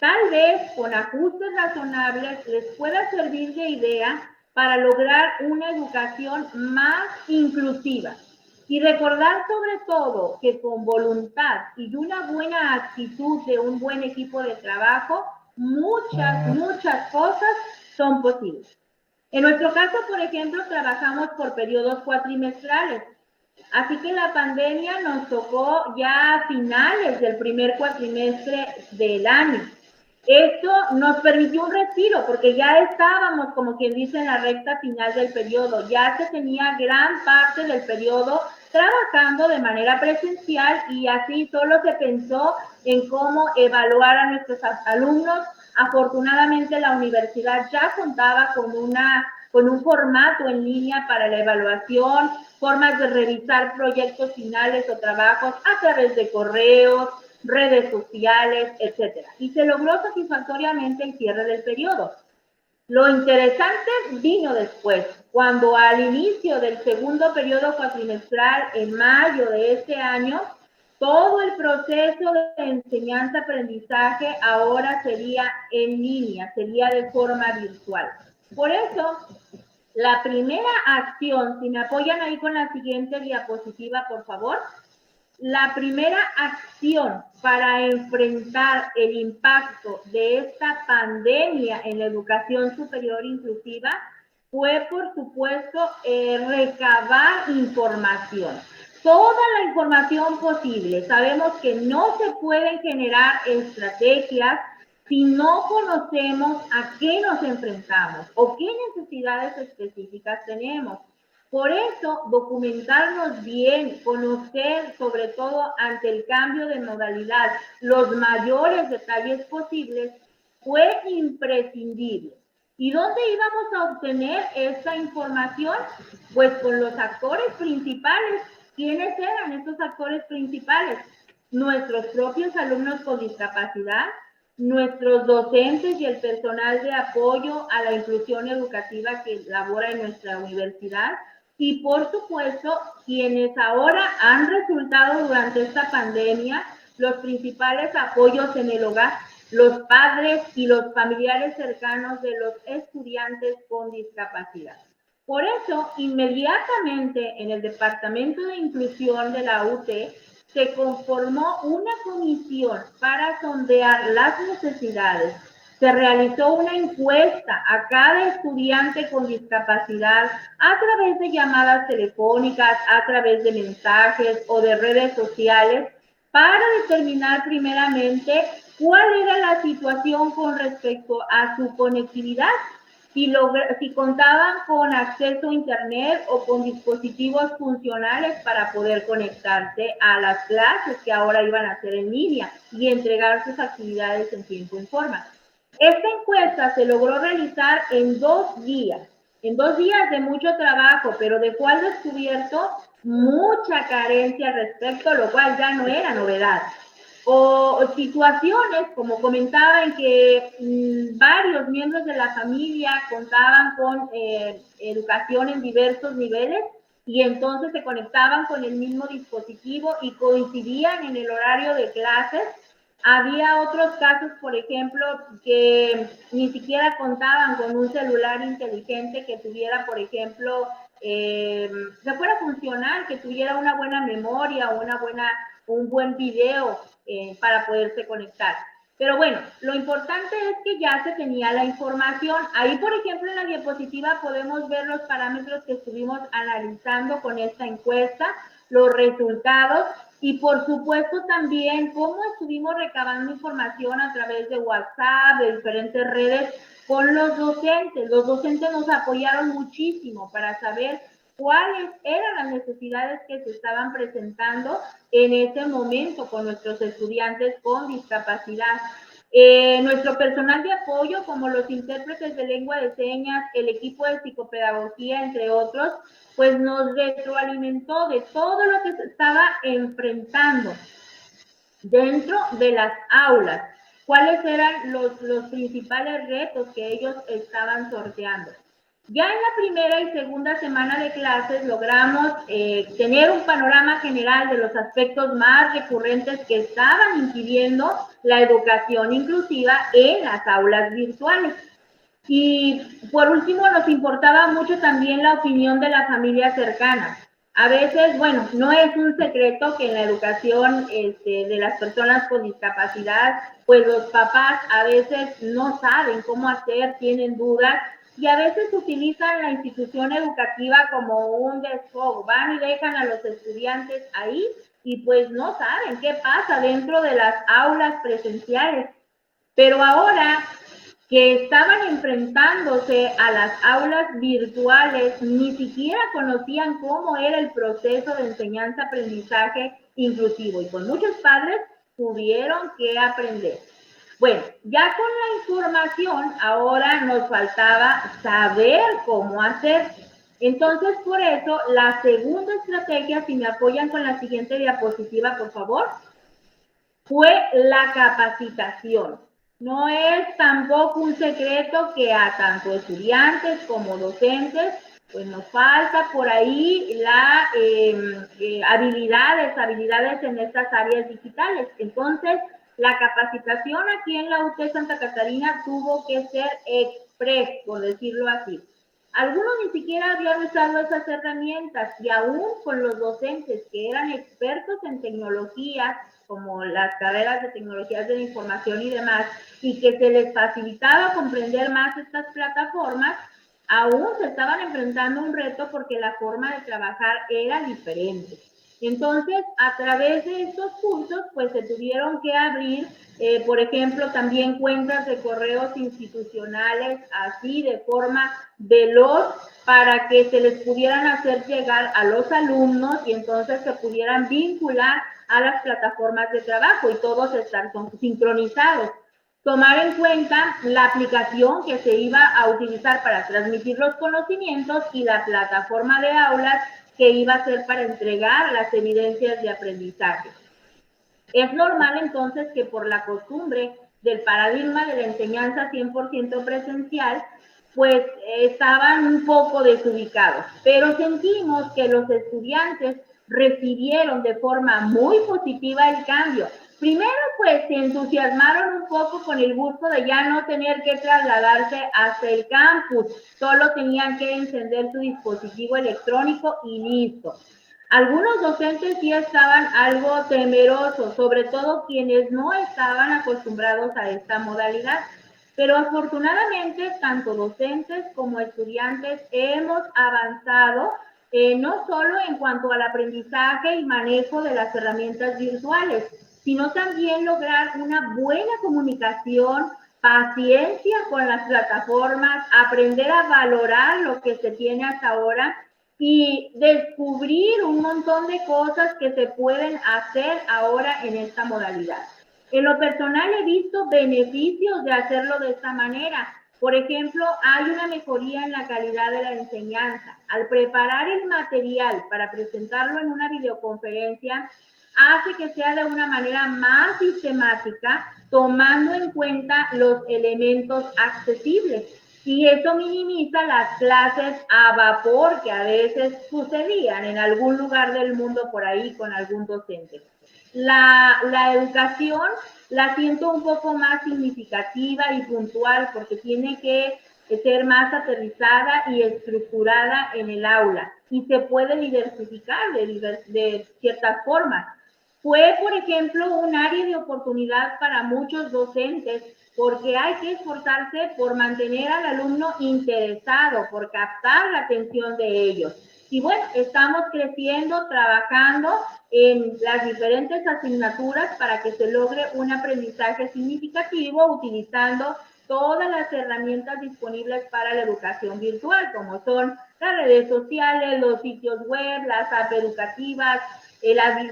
tal vez con ajustes razonables les pueda servir de idea para lograr una educación más inclusiva. Y recordar sobre todo que con voluntad y una buena actitud de un buen equipo de trabajo, muchas cosas son posibles. En nuestro caso, por ejemplo, trabajamos por periodos cuatrimestrales. Así que la pandemia nos tocó ya a finales del primer cuatrimestre del año. Esto nos permitió un respiro porque ya estábamos, como quien dice, en la recta final del periodo. Ya se tenía gran parte del periodo trabajando de manera presencial y así solo se pensó en cómo evaluar a nuestros alumnos. Afortunadamente la universidad ya contaba con un formato en línea para la evaluación, formas de revisar proyectos finales o trabajos a través de correos, redes sociales, etcétera. Y se logró satisfactoriamente el cierre del periodo. Lo interesante vino después, cuando al inicio del segundo periodo cuatrimestral, en mayo de este año, todo el proceso de enseñanza-aprendizaje ahora sería en línea, sería de forma virtual. Por eso, la primera acción, si me apoyan ahí con la siguiente diapositiva, por favor. La primera acción para enfrentar el impacto de esta pandemia en la educación superior inclusiva fue, por supuesto, recabar información. Toda la información posible. Sabemos que no se pueden generar estrategias si no conocemos a qué nos enfrentamos o qué necesidades específicas tenemos. Por eso, documentarnos bien, conocer sobre todo ante el cambio de modalidad los mayores detalles posibles fue imprescindible. ¿Y dónde íbamos a obtener esta información? Pues con los actores principales. ¿Quiénes eran estos actores principales? Nuestros propios alumnos con discapacidad, nuestros docentes y el personal de apoyo a la inclusión educativa que labora en nuestra universidad, y por supuesto, quienes ahora han resultado durante esta pandemia los principales apoyos en el hogar, los padres y los familiares cercanos de los estudiantes con discapacidad. Por eso, inmediatamente en el Departamento de Inclusión de la UT se conformó una comisión para sondear las necesidades. Se realizó una encuesta a cada estudiante con discapacidad a través de llamadas telefónicas, a través de mensajes o de redes sociales para determinar primeramente cuál era la situación con respecto a su conectividad, si contaban con acceso a internet o con dispositivos funcionales para poder conectarse a las clases que ahora iban a hacer en línea y entregar sus actividades en tiempo y forma. Esta encuesta se logró realizar en 2 días de mucho trabajo, pero dejó al descubierto mucha carencia al respecto, lo cual ya no era novedad. O situaciones, como comentaba, en que varios miembros de la familia contaban con educación en diversos niveles y entonces se conectaban con el mismo dispositivo y coincidían en el horario de clases. Había otros casos, por ejemplo, que ni siquiera contaban con un celular inteligente que tuviera, por ejemplo, que fuera funcional, que tuviera una buena memoria o un buen video para poderse conectar. Pero bueno, lo importante es que ya se tenía la información. Ahí, por ejemplo, en la diapositiva podemos ver los parámetros que estuvimos analizando con esta encuesta, los resultados y, por supuesto, también cómo estuvimos recabando información a través de WhatsApp, de diferentes redes con los docentes. Los docentes nos apoyaron muchísimo para saber cuáles eran las necesidades que se estaban presentando en ese momento con nuestros estudiantes con discapacidad. Nuestro personal de apoyo, como los intérpretes de lengua de señas, el equipo de psicopedagogía, entre otros, pues nos retroalimentó de todo lo que se estaba enfrentando dentro de las aulas, cuáles eran los principales retos que ellos estaban sorteando. Ya en la primera y segunda semana de clases logramos tener un panorama general de los aspectos más recurrentes que estaban impidiendo la educación inclusiva en las aulas virtuales. Y por último, nos importaba mucho también la opinión de la familia cercana. A veces, bueno, no es un secreto que en la educación de las personas con discapacidad, pues los papás a veces no saben cómo hacer, tienen dudas, y a veces utilizan la institución educativa como un desfogo. Van y dejan a los estudiantes ahí y pues no saben qué pasa dentro de las aulas presenciales. Pero ahora que estaban enfrentándose a las aulas virtuales, ni siquiera conocían cómo era el proceso de enseñanza-aprendizaje inclusivo, y con muchos padres tuvieron que aprender. Bueno, ya con la información, ahora nos faltaba saber cómo hacer. Entonces, por eso, la segunda estrategia, si me apoyan con la siguiente diapositiva, por favor, fue la capacitación. No es tampoco un secreto que a tanto estudiantes como docentes, pues nos falta por ahí la habilidades en estas áreas digitales. Entonces, la capacitación aquí en la UT Santa Catarina tuvo que ser express, por decirlo así. Algunos ni siquiera habían usado esas herramientas, y aún con los docentes que eran expertos en tecnologías, como las carreras de tecnologías de la información y demás, y que se les facilitaba comprender más estas plataformas, aún se estaban enfrentando un reto porque la forma de trabajar era diferente. Entonces, a través de estos cursos, pues se tuvieron que abrir, por ejemplo, también cuentas de correos institucionales, así de forma veloz, para que se les pudieran hacer llegar a los alumnos y entonces se pudieran vincular a las plataformas de trabajo y todos estar sincronizados. Tomar en cuenta la aplicación que se iba a utilizar para transmitir los conocimientos y la plataforma de aulas que iba a ser para entregar las evidencias de aprendizaje. Es normal entonces que por la costumbre del paradigma de la enseñanza 100% presencial, pues estaban un poco desubicados, pero sentimos que los estudiantes recibieron de forma muy positiva el cambio. Primero, pues se entusiasmaron un poco con el gusto de ya no tener que trasladarse hasta el campus, solo tenían que encender su dispositivo electrónico y listo. Algunos docentes sí estaban algo temerosos, sobre todo quienes no estaban acostumbrados a esta modalidad, pero afortunadamente tanto docentes como estudiantes hemos avanzado no solo en cuanto al aprendizaje y manejo de las herramientas virtuales, sino también lograr una buena comunicación, paciencia con las plataformas, aprender a valorar lo que se tiene hasta ahora y descubrir un montón de cosas que se pueden hacer ahora en esta modalidad. En lo personal he visto beneficios de hacerlo de esta manera. Por ejemplo, hay una mejoría en la calidad de la enseñanza. Al preparar el material para presentarlo en una videoconferencia, hace que sea de una manera más sistemática, tomando en cuenta los elementos accesibles. Y eso minimiza las clases a vapor que a veces sucedían en algún lugar del mundo por ahí con algún docente. La educación la siento un poco más significativa y puntual porque tiene que ser más aterrizada y estructurada en el aula y se puede diversificar de ciertas formas. Fue, por ejemplo, un área de oportunidad para muchos docentes porque hay que esforzarse por mantener al alumno interesado, por captar la atención de ellos. Y bueno, estamos creciendo, trabajando en las diferentes asignaturas para que se logre un aprendizaje significativo utilizando todas las herramientas disponibles para la educación virtual, como son las redes sociales, los sitios web, las apps educativas,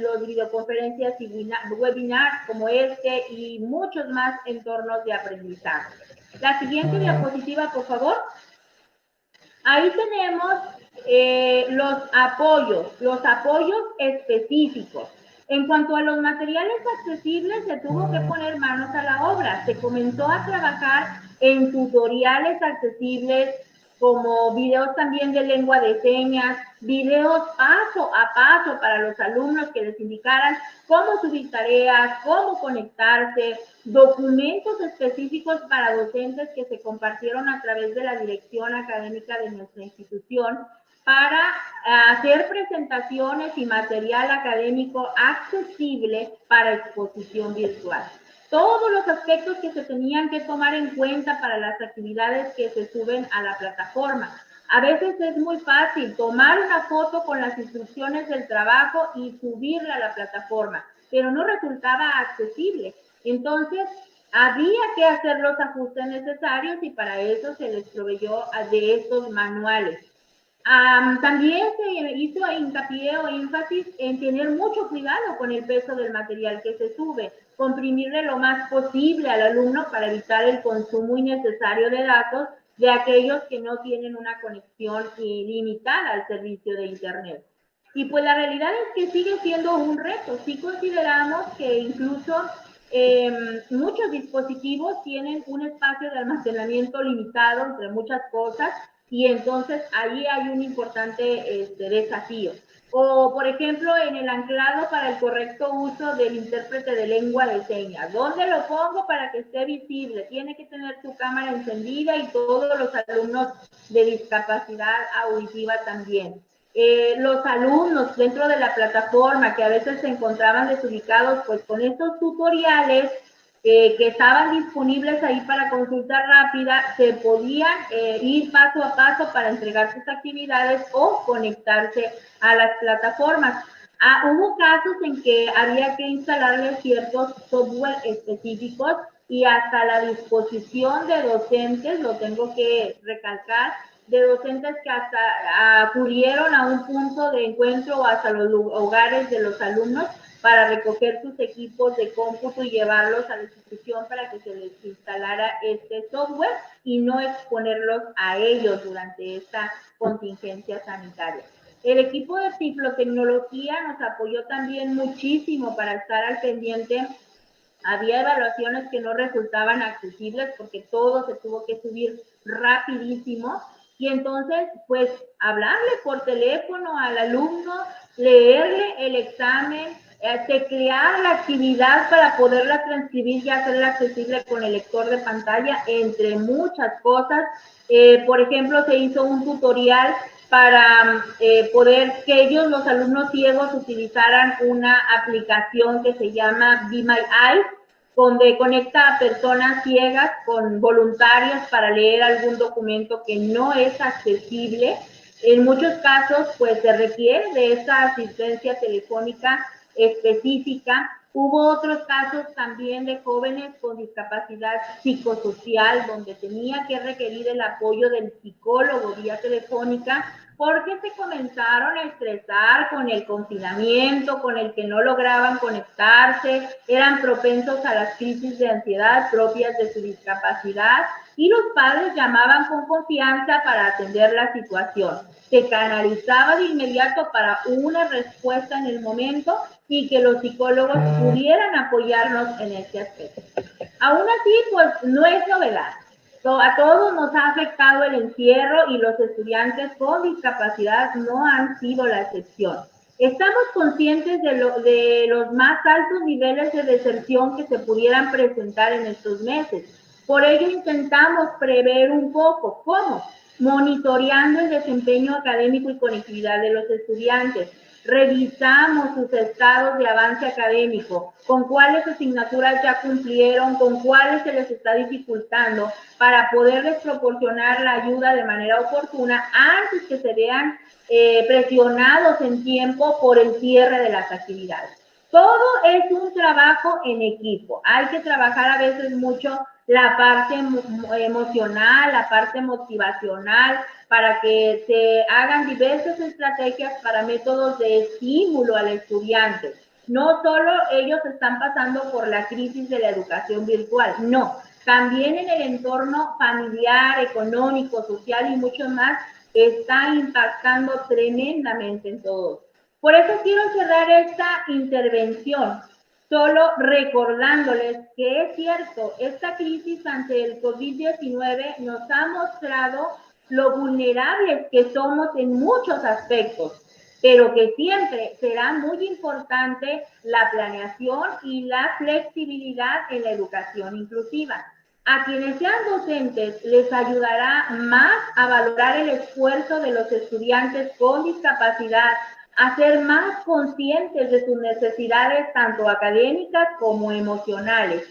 los videoconferencias y webinars como este y muchos más entornos de aprendizaje. La siguiente diapositiva, por favor. Ahí tenemos los apoyos específicos. En cuanto a los materiales accesibles, se tuvo que poner manos a la obra. Se comenzó a trabajar en tutoriales accesibles, como videos también de lengua de señas, videos paso a paso para los alumnos que les indicaran cómo subir tareas, cómo conectarse, documentos específicos para docentes que se compartieron a través de la dirección académica de nuestra institución para hacer presentaciones y material académico accesible para exposición virtual. Todos los aspectos que se tenían que tomar en cuenta para las actividades que se suben a la plataforma. A veces es muy fácil tomar una foto con las instrucciones del trabajo y subirla a la plataforma, pero no resultaba accesible. Entonces, había que hacer los ajustes necesarios y para eso se les proveyó de estos manuales. También se hizo hincapié o énfasis en tener mucho cuidado con el peso del material que se sube, comprimirle lo más posible al alumno para evitar el consumo innecesario de datos de aquellos que no tienen una conexión ilimitada al servicio de Internet. Y pues la realidad es que sigue siendo un reto. Sí consideramos que incluso muchos dispositivos tienen un espacio de almacenamiento limitado entre muchas cosas y entonces ahí hay un importante desafío. O, por ejemplo, en el anclado para el correcto uso del intérprete de lengua de señas. ¿Dónde lo pongo para que esté visible? Tiene que tener su cámara encendida y todos los alumnos de discapacidad auditiva también. Los alumnos dentro de la plataforma que a veces se encontraban desubicados, pues con estos tutoriales que estaban disponibles ahí para consulta rápida, se podían ir paso a paso para entregar sus actividades o conectarse a las plataformas. Hubo casos en que había que instalarle ciertos software específicos y hasta la disposición de docentes, lo tengo que recalcar, de docentes que hasta acudieron a un punto de encuentro o hasta los hogares de los alumnos para recoger sus equipos de cómputo y llevarlos a la institución para que se les instalara este software y no exponerlos a ellos durante esta contingencia sanitaria. El equipo de Tiflotecnología nos apoyó también muchísimo para estar al pendiente. Había evaluaciones que no resultaban accesibles porque todo se tuvo que subir rapidísimo y entonces pues hablarle por teléfono al alumno, leerle el examen, teclear la actividad para poderla transcribir y hacerla accesible con el lector de pantalla, entre muchas cosas. Por ejemplo, se hizo un tutorial para poder que ellos, los alumnos ciegos, utilizaran una aplicación que se llama Be My Eyes, donde conecta a personas ciegas con voluntarios para leer algún documento que no es accesible. En muchos casos, pues se requiere de esa asistencia telefónica específica. Hubo otros casos también de jóvenes con discapacidad psicosocial, donde tenía que requerir el apoyo del psicólogo vía telefónica, porque se comenzaron a estresar con el confinamiento, con el que no lograban conectarse, eran propensos a las crisis de ansiedad propias de su discapacidad y los padres llamaban con confianza para atender la situación. Se canalizaba de inmediato para una respuesta en el momento y que los psicólogos pudieran apoyarnos en este aspecto. Aún así, pues no es novedad. A todos nos ha afectado el encierro y los estudiantes con discapacidad no han sido la excepción. Estamos conscientes de los más altos niveles de deserción que se pudieran presentar en estos meses. Por ello intentamos prever un poco. ¿Cómo? Monitoreando el desempeño académico y conectividad de los estudiantes. Revisamos sus estados de avance académico, con cuáles asignaturas ya cumplieron, con cuáles se les está dificultando, para poderles proporcionar la ayuda de manera oportuna antes que se vean presionados en tiempo por el cierre de las actividades. Todo es un trabajo en equipo. Hay que trabajar a veces mucho la parte emocional, la parte motivacional, para que se hagan diversas estrategias para métodos de estímulo al estudiante. No solo ellos están pasando por la crisis de la educación virtual, no, también en el entorno familiar, económico, social y mucho más, está impactando tremendamente en todos. Por eso quiero cerrar esta intervención solo recordándoles que es cierto, esta crisis ante el COVID-19 nos ha mostrado lo vulnerables que somos en muchos aspectos, pero que siempre será muy importante la planeación y la flexibilidad en la educación inclusiva. A quienes sean docentes les ayudará más a valorar el esfuerzo de los estudiantes con discapacidad, a ser más conscientes de sus necesidades tanto académicas como emocionales.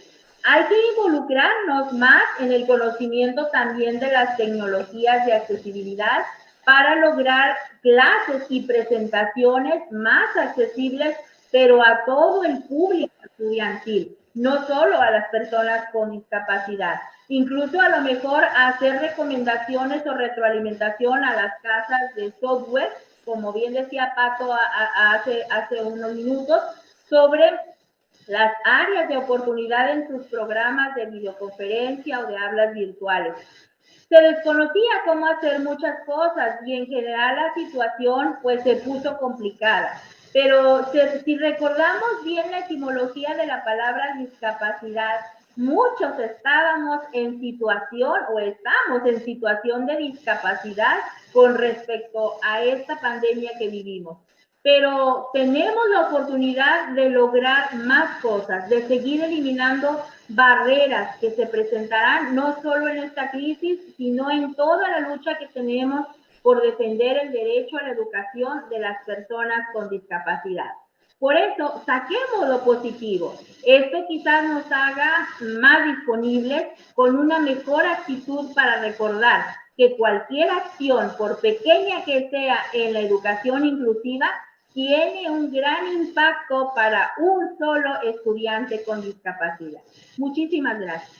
Hay que involucrarnos más en el conocimiento también de las tecnologías de accesibilidad para lograr clases y presentaciones más accesibles, pero a todo el público estudiantil, no solo a las personas con discapacidad. Incluso a lo mejor hacer recomendaciones o retroalimentación a las casas de software, como bien decía Pato hace unos minutos, sobre las áreas de oportunidad en sus programas de videoconferencia o de hablas virtuales. Se desconocía cómo hacer muchas cosas y en general la situación pues se puso complicada. Pero si recordamos bien la etimología de la palabra discapacidad, muchos estábamos en situación o estamos en situación de discapacidad con respecto a esta pandemia que vivimos. Pero tenemos la oportunidad de lograr más cosas, de seguir eliminando barreras que se presentarán no solo en esta crisis, sino en toda la lucha que tenemos por defender el derecho a la educación de las personas con discapacidad. Por eso, saquemos lo positivo. Esto quizás nos haga más disponibles con una mejor actitud para recordar que cualquier acción, por pequeña que sea en la educación inclusiva, tiene un gran impacto para un solo estudiante con discapacidad. Muchísimas gracias.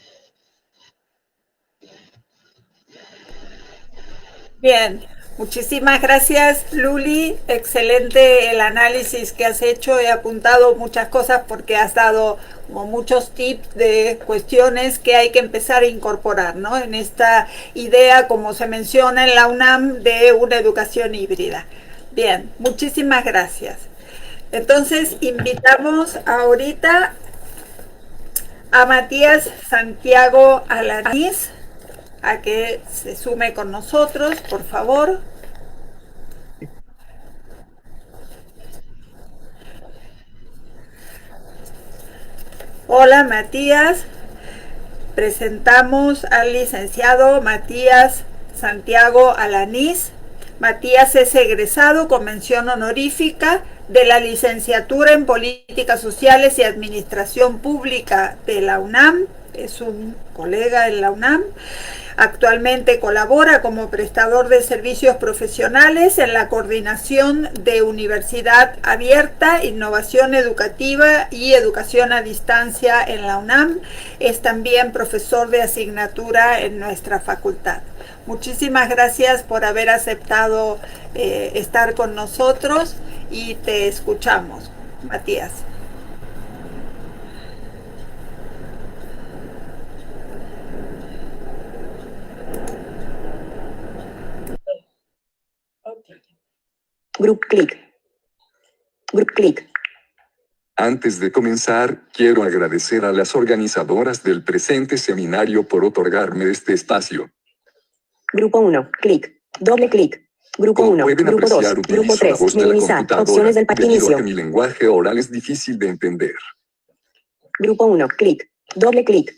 Bien, muchísimas gracias, Luli. Excelente el análisis que has hecho. He apuntado muchas cosas porque has dado como muchos tips de cuestiones que hay que empezar a incorporar, ¿no? En esta idea, como se menciona en la UNAM, de una educación híbrida. Bien, muchísimas gracias. Entonces, invitamos ahorita a Matías Santiago Alanís a que se sume con nosotros, por favor. Hola, Matías. Presentamos al licenciado Matías Santiago Alanís. Matías es egresado con mención honorífica de la licenciatura en Políticas Sociales y Administración Pública de la UNAM. Es un colega en la UNAM. Actualmente colabora como prestador de servicios profesionales en la Coordinación de Universidad Abierta, Innovación Educativa y Educación a Distancia en la UNAM. Es también profesor de asignatura en nuestra facultad. Muchísimas gracias por haber aceptado estar con nosotros y te escuchamos, Matías. Group click. Group click. Antes de comenzar, quiero agradecer a las organizadoras del presente seminario por otorgarme este espacio. Grupo 1, clic. Doble clic. Grupo 1, Grupo 2, Grupo 3, minimizar. Opciones del pack inicio. Mi lenguaje oral es difícil de entender. Grupo 1, clic. Doble clic.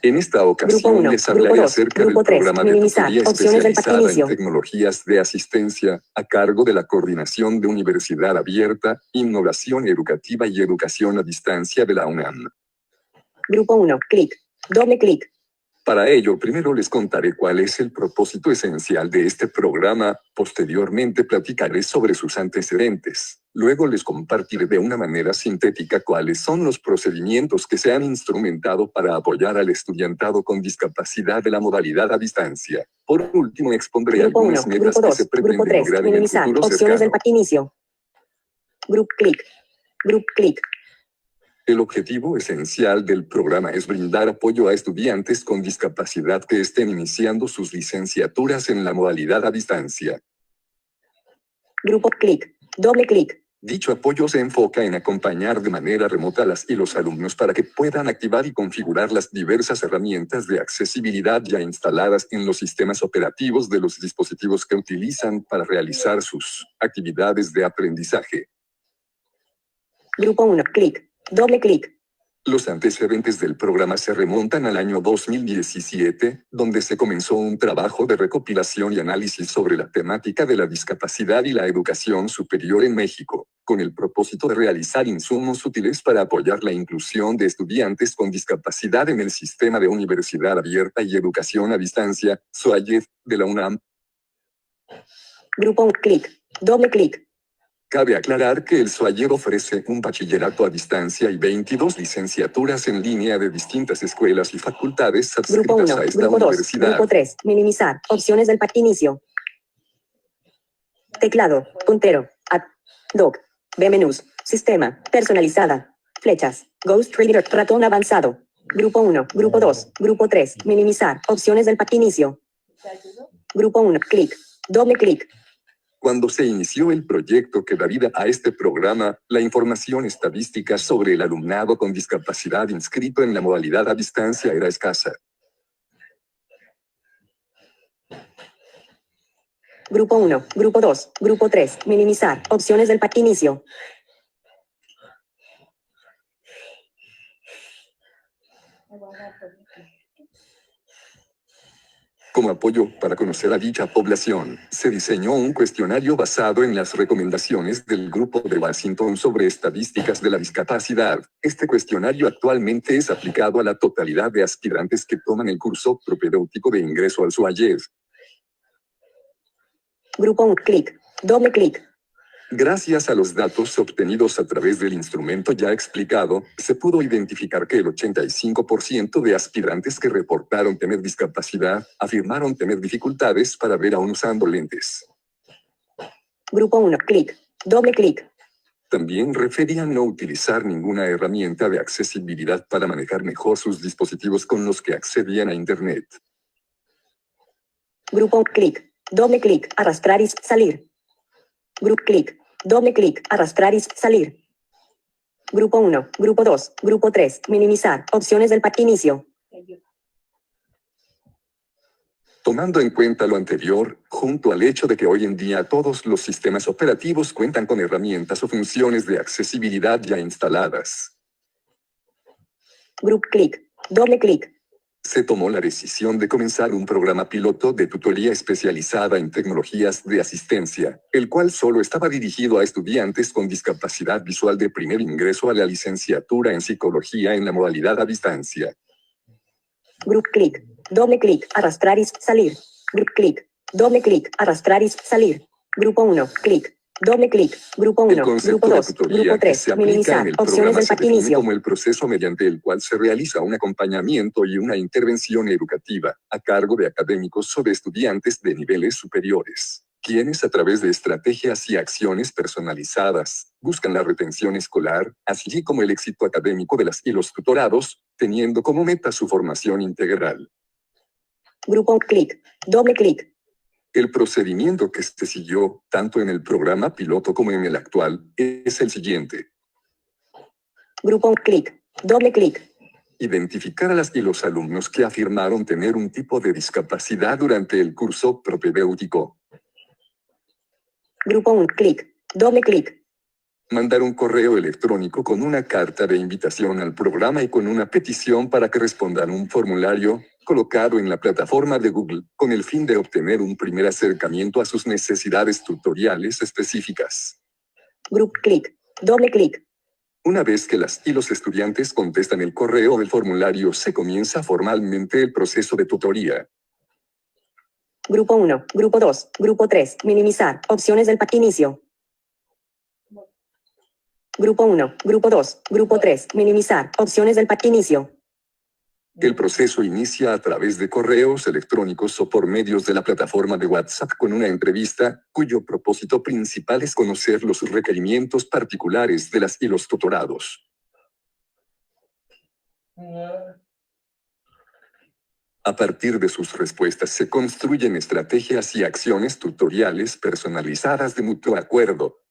En esta ocasión les hablaré acerca del programa de tutoría especializada en tecnologías de asistencia, a cargo de la Coordinación de Universidad Abierta, Innovación Educativa y Educación a Distancia de la UNAM. Grupo 1, clic. Doble clic. Para ello, primero les contaré cuál es el propósito esencial de este programa, posteriormente platicaré sobre sus antecedentes. Luego les compartiré de una manera sintética cuáles son los procedimientos que se han instrumentado para apoyar al estudiantado con discapacidad de la modalidad a distancia. Por último, expondré algunas metas que se pretenden lograr en el futuro opciones del pack inicio. Group click. Group click. El objetivo esencial del programa es brindar apoyo a estudiantes con discapacidad que estén iniciando sus licenciaturas en la modalidad a distancia. Grupo clic. Doble clic. Dicho apoyo se enfoca en acompañar de manera remota a las y los alumnos para que puedan activar y configurar las diversas herramientas de accesibilidad ya instaladas en los sistemas operativos de los dispositivos que utilizan para realizar sus actividades de aprendizaje. Grupo 1, clic. Doble clic. Los antecedentes del programa se remontan al año 2017, donde se comenzó un trabajo de recopilación y análisis sobre la temática de la discapacidad y la educación superior en México, con el propósito de realizar insumos útiles para apoyar la inclusión de estudiantes con discapacidad en el sistema de Universidad Abierta y Educación a Distancia, SUAYED, de la UNAM. Grupo 1, clic. Doble clic. Cabe aclarar que el SUAYED ofrece un bachillerato a distancia y 22 licenciaturas en línea de distintas escuelas y facultades adscritas a esta universidad. Grupo 3, minimizar. Opciones del pack inicio. Teclado, puntero, doc, B menús, sistema, personalizada, flechas, Ghost Reader, ratón avanzado. Grupo 1, Grupo 2, Grupo 3, minimizar. Opciones del pack inicio. Grupo 1, clic. Doble clic. Cuando se inició el proyecto que da vida a este programa, la información estadística sobre el alumnado con discapacidad inscrito en la modalidad a distancia era escasa. Grupo 1, Grupo 2, Grupo 3, minimizar. Opciones del pack inicio. Como apoyo para conocer a dicha población, se diseñó un cuestionario basado en las recomendaciones del Grupo de Washington sobre estadísticas de la discapacidad. Este cuestionario actualmente es aplicado a la totalidad de aspirantes que toman el curso propedéutico de ingreso al SUAYED. Grupo 1, clic. Doble clic. Gracias a los datos obtenidos a través del instrumento ya explicado, se pudo identificar que el 85% de aspirantes que reportaron tener discapacidad afirmaron tener dificultades para ver aún usando lentes. Grupo 1, clic. Doble clic. También referían no utilizar ninguna herramienta de accesibilidad para manejar mejor sus dispositivos con los que accedían a Internet. Grupo clic. Doble clic. Arrastrar y salir. Grupo clic. Doble clic. Arrastrar y salir. Grupo 1. Grupo 2. Grupo 3. Minimizar. Opciones del inicio. Tomando en cuenta lo anterior, junto al hecho de que hoy en día todos los sistemas operativos cuentan con herramientas o funciones de accesibilidad ya instaladas, Grupo clic. Doble clic. se tomó la decisión de comenzar un programa piloto de tutoría especializada en tecnologías de asistencia, el cual solo estaba dirigido a estudiantes con discapacidad visual de primer ingreso a la licenciatura en psicología en la modalidad a distancia. Grupo clic. Doble clic. Arrastrar y salir. Grupo clic. Doble clic. Arrastrar y salir. Grupo 1. Clic. Doble clic. Grupo 1. El concepto Grupo 2. de tutoría Grupo que 3. se aplica Minimizar. en el Opciones programa del se define inicio. como el proceso mediante el cual se realiza un acompañamiento y una intervención educativa a cargo de académicos o de estudiantes de niveles superiores, quienes a través de estrategias y acciones personalizadas buscan la retención escolar, así como el éxito académico de las y los tutorados, teniendo como meta su formación integral. Grupo clic. Doble clic. El procedimiento que se siguió, tanto en el programa piloto como en el actual, es el siguiente. Grupo clic. Doble clic. Identificar a las y los alumnos que afirmaron tener un tipo de discapacidad durante el curso propedéutico. Grupo 1. Clic. Doble clic. Mandar un correo electrónico con una carta de invitación al programa y con una petición para que respondan un formulario colocado en la plataforma de Google, con el fin de obtener un primer acercamiento a sus necesidades tutoriales específicas. Grupo clic. Doble clic. Una vez que las y los estudiantes contestan el correo o el formulario, se comienza formalmente el proceso de tutoría. Grupo 1. Grupo 2. Grupo 3. Minimizar. Opciones del inicio. Grupo 1. Grupo 2. Grupo 3. Minimizar. Opciones del inicio. El proceso inicia a través de correos electrónicos o por medios de la plataforma de WhatsApp con una entrevista, cuyo propósito principal es conocer los requerimientos particulares de las y los tutorados. A partir de sus respuestas se construyen estrategias y acciones tutoriales personalizadas de mutuo acuerdo.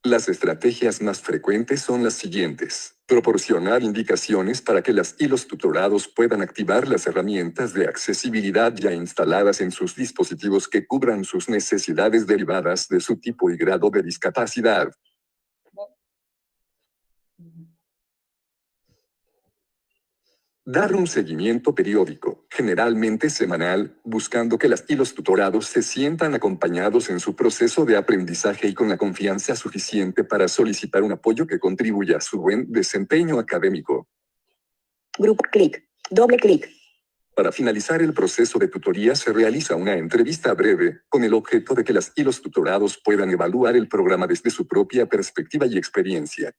Las estrategias más frecuentes son las siguientes: proporcionar indicaciones para que las y los tutorados puedan activar las herramientas de accesibilidad ya instaladas en sus dispositivos que cubran sus necesidades derivadas de su tipo y grado de discapacidad. Dar un seguimiento periódico, generalmente semanal, buscando que las y los tutorados se sientan acompañados en su proceso de aprendizaje y con la confianza suficiente para solicitar un apoyo que contribuya a su buen desempeño académico. Grupo clic. Doble clic. Para finalizar el proceso de tutoría se realiza una entrevista breve, con el objeto de que las y los tutorados puedan evaluar el programa desde su propia perspectiva y experiencia.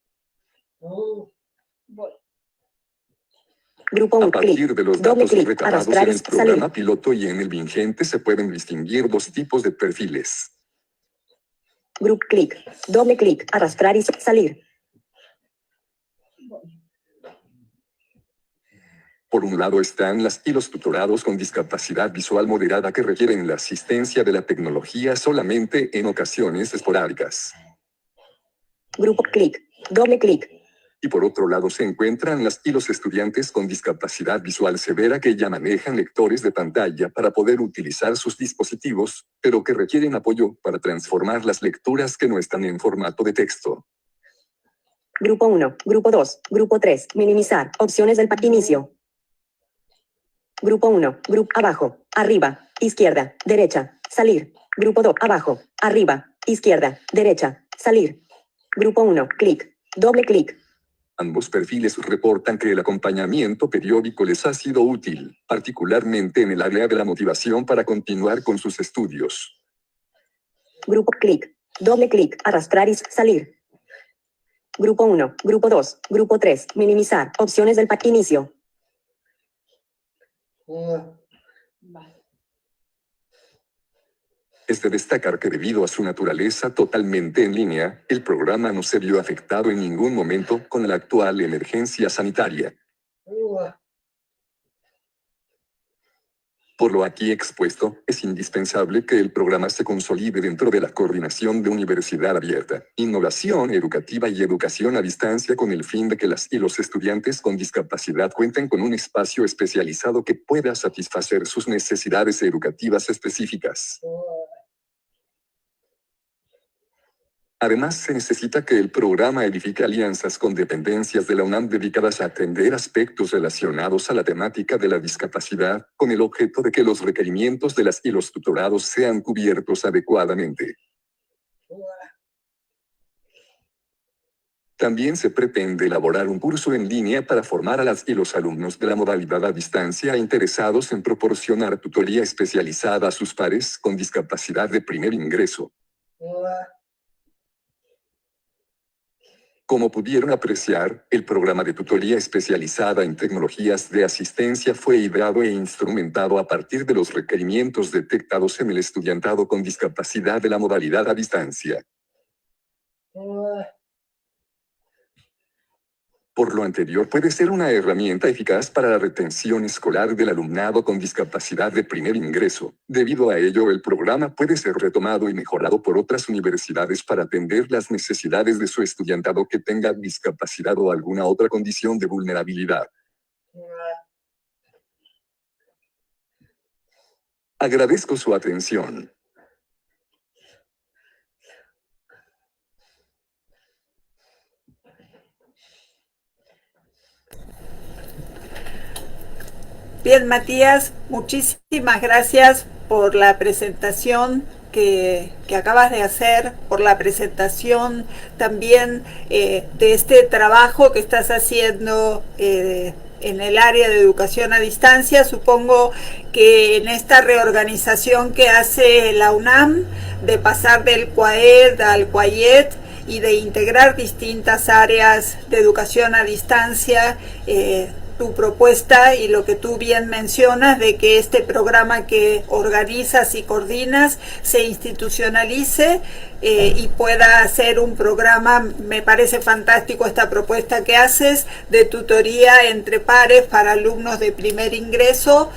Grupo A 1. partir Clic. de los Doble datos clic. recabados Arrastrar en y el programa salir. piloto y en el vigente se pueden distinguir dos tipos de perfiles. Grupo clic. Doble clic. Arrastrar y salir. Por un lado están las y los tutorados con discapacidad visual moderada que requieren la asistencia de la tecnología solamente en ocasiones esporádicas. Grupo clic. Doble clic. Y por otro lado se encuentran las y los estudiantes con discapacidad visual severa que ya manejan lectores de pantalla para poder utilizar sus dispositivos, pero que requieren apoyo para transformar las lecturas que no están en formato de texto. Grupo 1. Grupo 2. Grupo 3. Minimizar. Opciones del inicio. Grupo 1. Grupo abajo. Arriba. Izquierda. Derecha. Salir. Grupo 2. Abajo. Arriba. Izquierda. Derecha. Salir. Grupo 1. Clic. Doble clic. Ambos perfiles reportan que el acompañamiento periódico les ha sido útil, particularmente en el área de la motivación para continuar con sus estudios. Grupo clic. Doble clic. Arrastrar y salir. Grupo 1. Grupo 2. Grupo 3. Minimizar. Opciones del inicio. Es de destacar que debido a su naturaleza totalmente en línea, el programa no se vio afectado en ningún momento con la actual emergencia sanitaria. Por lo aquí expuesto, es indispensable que el programa se consolide dentro de la coordinación de Universidad Abierta, Innovación Educativa y Educación a Distancia con el fin de que las y los estudiantes con discapacidad cuenten con un espacio especializado que pueda satisfacer sus necesidades educativas específicas. Además, se necesita que el programa edifique alianzas con dependencias de la UNAM dedicadas a atender aspectos relacionados a la temática de la discapacidad, con el objeto de que los requerimientos de las y los tutorados sean cubiertos adecuadamente. También se pretende elaborar un curso en línea para formar a las y los alumnos de la modalidad a distancia interesados en proporcionar tutoría especializada a sus pares con discapacidad de primer ingreso. Como pudieron apreciar, el programa de tutoría especializada en tecnologías de asistencia fue ideado e instrumentado a partir de los requerimientos detectados en el estudiantado con discapacidad de la modalidad a distancia. Por lo anterior, puede ser una herramienta eficaz para la retención escolar del alumnado con discapacidad de primer ingreso. Debido a ello, el programa puede ser retomado y mejorado por otras universidades para atender las necesidades de su estudiantado que tenga discapacidad o alguna otra condición de vulnerabilidad. Agradezco su atención. Bien, Matías, muchísimas gracias por la presentación que acabas de hacer, por la presentación también de este trabajo que estás haciendo en el área de educación a distancia. Supongo que en esta reorganización que hace la UNAM de pasar del CUAED al CUAYET y de integrar distintas áreas de educación a distancia, tu propuesta y lo que tú bien mencionas de que este programa que organizas y coordinas se institucionalice y pueda ser un programa. Me parece fantástico esta propuesta que haces de tutoría entre pares para alumnos de primer ingreso.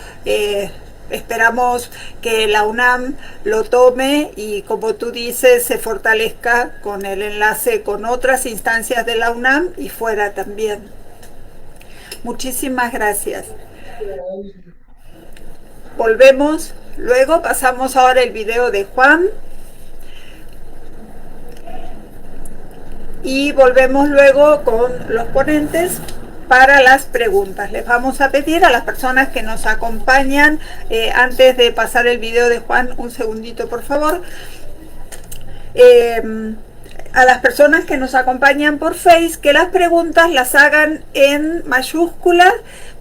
Esperamos que la UNAM lo tome y, como tú dices, se fortalezca con el enlace con otras instancias de la UNAM y fuera también. Muchísimas gracias. Volvemos, luego pasamos ahora el video de Juan y volvemos luego con los ponentes para las preguntas. Les vamos a pedir a las personas que nos acompañan, antes de pasar el video de Juan, un segundito por favor, a las personas que nos acompañan por Face, que las preguntas las hagan en mayúsculas,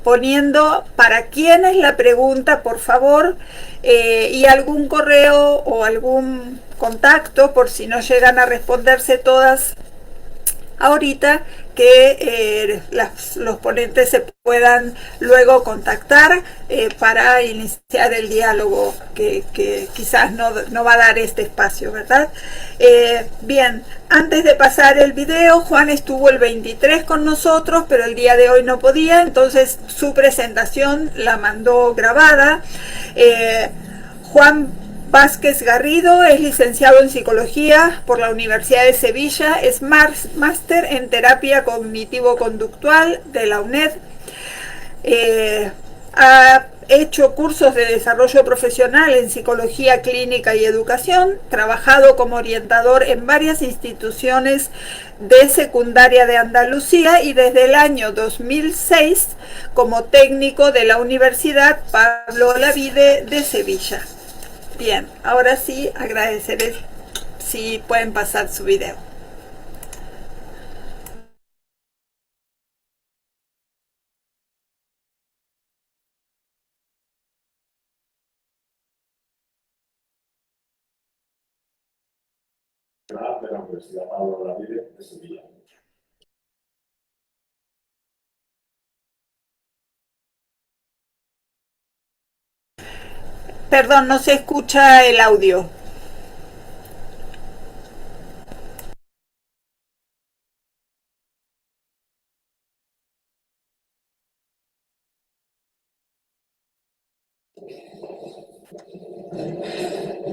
poniendo para quién es la pregunta, por favor, y algún correo o algún contacto, por si no llegan a responderse todas ahorita, que los ponentes se puedan luego contactar para iniciar el diálogo que quizás no va a dar este espacio, ¿verdad? Bien, antes de pasar el video, Juan estuvo el 23 con nosotros, pero el día de hoy no podía, entonces su presentación la mandó grabada. Juan Vázquez Garrido es licenciado en Psicología por la Universidad de Sevilla, es máster en Terapia Cognitivo-Conductual de la UNED, ha hecho cursos de desarrollo profesional en Psicología Clínica y Educación, trabajado como orientador en varias instituciones de secundaria de Andalucía y desde el año 2006 como técnico de la Universidad Pablo Olavide de Sevilla. Bien, ahora sí agradeceré si pueden pasar su video. de la Universidad Pablo Olavide de Sevilla. Perdón, no se escucha el audio.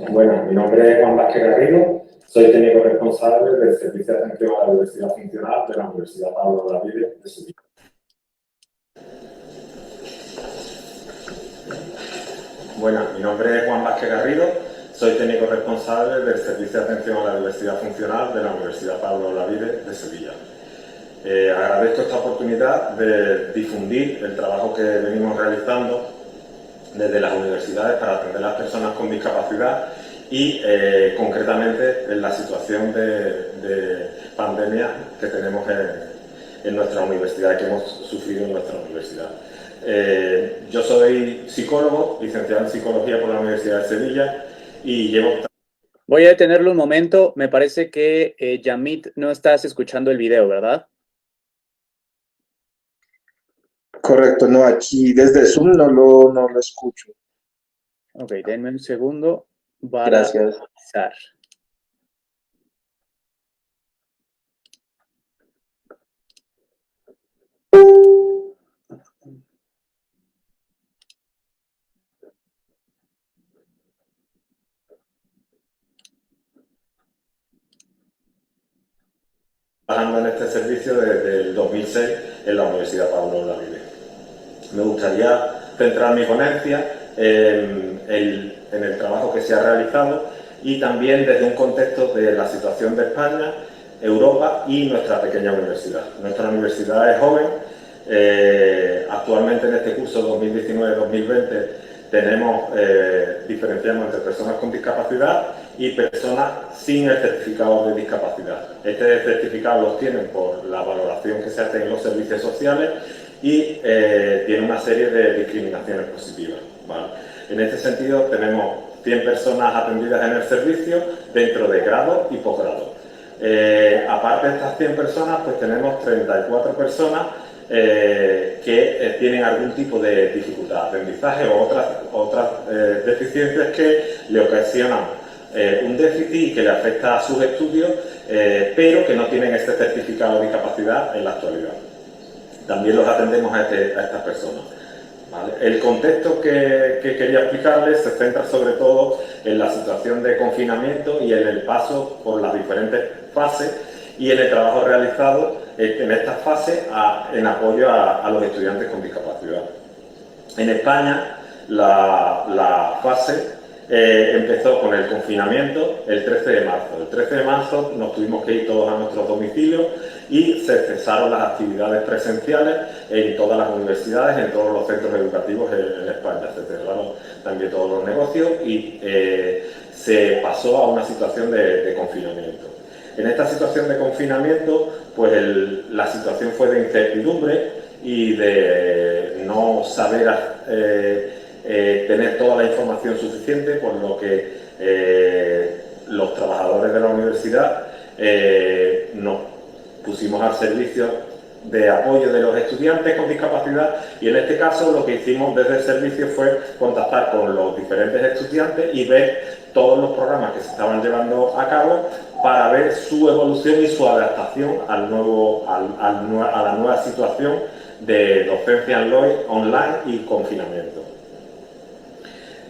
Bueno, mi nombre es Juan Vázquez Garrido, soy técnico responsable del Servicio de Atención a la Diversidad Funcional de la Universidad Pablo Olavide de Sevilla. Bueno, mi nombre es Juan Vázquez Garrido, soy técnico responsable del Servicio de Atención a la Diversidad Funcional de la Universidad Pablo Olavide de Sevilla. Agradezco esta oportunidad de difundir el trabajo que venimos realizando desde las universidades para atender a las personas con discapacidad y concretamente en la situación de pandemia que tenemos en nuestra universidad, que hemos sufrido en nuestra universidad. Yo soy psicólogo, licenciado en Psicología por la Universidad de Sevilla y llevo... Voy a detenerlo un momento. Me parece que, Yamit, no estás escuchando el video, ¿verdad? Correcto, no, aquí desde Zoom no lo escucho. Ok, denme un segundo para Gracias. revisar. Trabajando en este servicio desde el 2006 en la Universidad Pablo Olavide. Me gustaría centrar mi ponencia en el trabajo que se ha realizado y también desde un contexto de la situación de España, Europa y nuestra pequeña universidad. Nuestra universidad es joven, actualmente en este curso 2019-2020 diferenciamos entre personas con discapacidad y personas sin el certificado de discapacidad. Este certificado lo obtienen por la valoración que se hace en los servicios sociales y tiene una serie de discriminaciones positivas, ¿vale? En este sentido tenemos 100 personas atendidas en el servicio dentro de grado y posgrado. Aparte de estas 100 personas, pues tenemos 34 personas que tienen algún tipo de dificultad de aprendizaje o otras deficiencias que le ocasionan un déficit y que le afecta a sus estudios, pero que no tienen este certificado de discapacidad en la actualidad. También los atendemos a estas personas. ¿Vale? El contexto que quería explicarles se centra sobre todo en la situación de confinamiento y en el paso por las diferentes fases y en el trabajo realizado en estas fases en apoyo a los estudiantes con discapacidad. En España la fase empezó con el confinamiento el 13 de marzo. El 13 de marzo nos tuvimos que ir todos a nuestros domicilios y se cesaron las actividades presenciales en todas las universidades, en todos los centros educativos en España. Se cerraron también todos los negocios y se pasó a una situación de confinamiento. En esta situación de confinamiento, pues la situación fue de incertidumbre y de no saber tener toda la información suficiente, por lo que los trabajadores de la universidad nos pusimos al servicio de apoyo de los estudiantes con discapacidad y en este caso lo que hicimos desde el servicio fue contactar con los diferentes estudiantes y ver todos los programas que se estaban llevando a cabo para ver su evolución y su adaptación a la nueva situación de docencia online y confinamiento.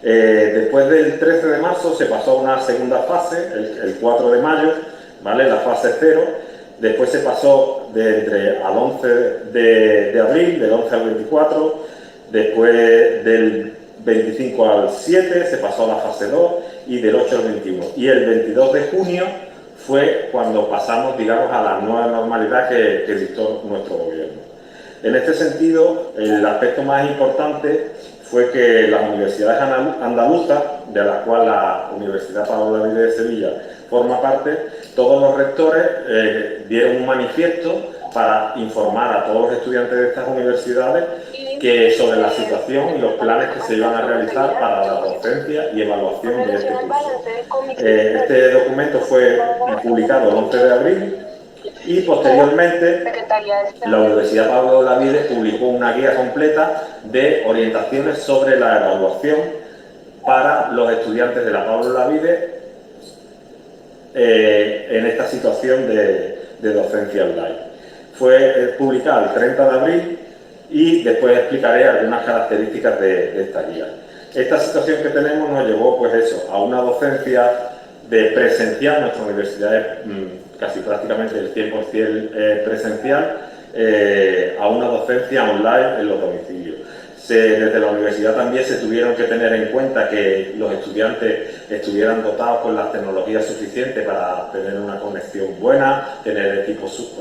Después del 13 de marzo se pasó a una segunda fase, el 4 de mayo, ¿vale? La fase 0. Después se pasó al 11 de abril, del 11 al 24. Después del 25 al 7 se pasó a la fase 2 y del 8 al 21. Y el 22 de junio fue cuando pasamos, digamos, a la nueva normalidad que dictó nuestro gobierno. En este sentido, el aspecto más importante fue que las universidades andaluzas, de las cuales la Universidad Pablo Olavide de Sevilla forma parte, todos los rectores dieron un manifiesto para informar a todos los estudiantes de estas universidades sobre la situación y los planes que se iban a realizar para la docencia y evaluación de este curso. Este documento fue publicado el 11 de abril y posteriormente la Universidad Pablo Olavide publicó una guía completa de orientaciones sobre la evaluación para los estudiantes de la Pablo Olavide en esta situación de docencia online. Fue publicada el 30 de abril y después explicaré algunas características de esta guía. Esta situación que tenemos nos llevó pues eso, a una docencia de presencial. Nuestra universidad es casi prácticamente el 100% presencial, a una docencia online en los domicilios. Desde la universidad también se tuvieron que tener en cuenta que los estudiantes estuvieran dotados con las tecnologías suficientes para tener una conexión buena, tener equipos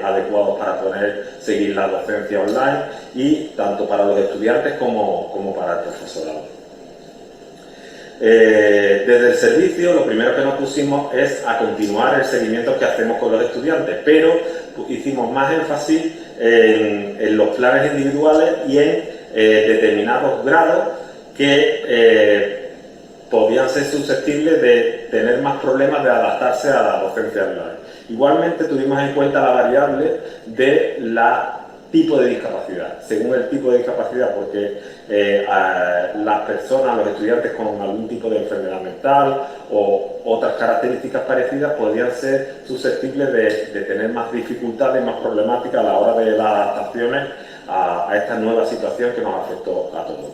adecuados para poder seguir la docencia online, y tanto para los estudiantes como para el profesorado. Desde el servicio lo primero que nos pusimos es a continuar el seguimiento que hacemos con los estudiantes, pero hicimos más énfasis en los planes individuales y en determinados grados que podían ser susceptibles de tener más problemas de adaptarse a la docencia online. Igualmente tuvimos en cuenta la variable de tipo de discapacidad, según el tipo de discapacidad, porque las personas, los estudiantes con algún tipo de enfermedad mental o otras características parecidas podían ser susceptibles de tener más dificultades, más problemáticas a la hora de las adaptaciones a esta nueva situación que nos afectó a todos.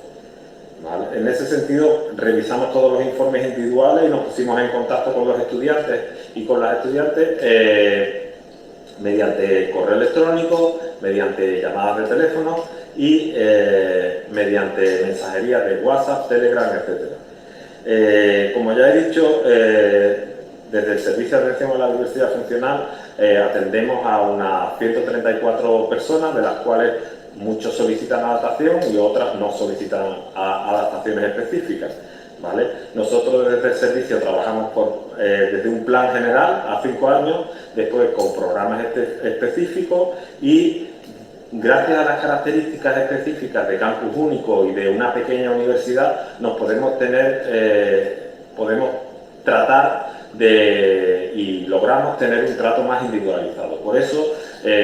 ¿Vale? En ese sentido, revisamos todos los informes individuales y nos pusimos en contacto con los estudiantes y con las estudiantes mediante correo electrónico, mediante llamadas de teléfono y mediante mensajería de WhatsApp, Telegram, etc. Como ya he dicho, desde el Servicio de Atención a la Diversidad Funcional atendemos a unas 134 personas, de las cuales muchos solicitan adaptación y otras no solicitan adaptaciones específicas. ¿Vale? Nosotros desde el servicio trabajamos desde un plan general a 5 años, después con programas específicos, y gracias a las características específicas de campus único y de una pequeña universidad nos podemos tratar y logramos tener un trato más individualizado. Por eso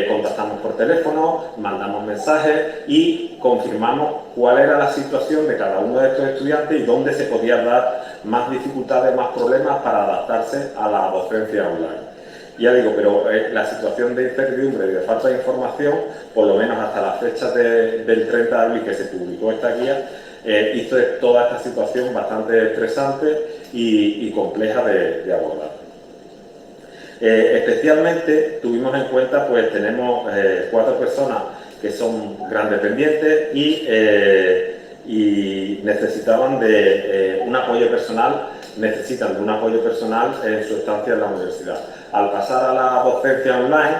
contactamos por teléfono, mandamos mensajes y confirmamos cuál era la situación de cada uno de estos estudiantes y dónde se podían dar más dificultades, más problemas para adaptarse a la docencia online. Ya digo, pero la situación de incertidumbre y de falta de información, por lo menos hasta la fecha del 30 de abril que se publicó esta guía, hizo toda esta situación bastante estresante y compleja de abordar. Especialmente tuvimos en cuenta, pues tenemos 4 personas que son gran dependientes y necesitaban de un apoyo personal, necesitan de un apoyo personal en su estancia en la universidad. Al pasar a la docencia online,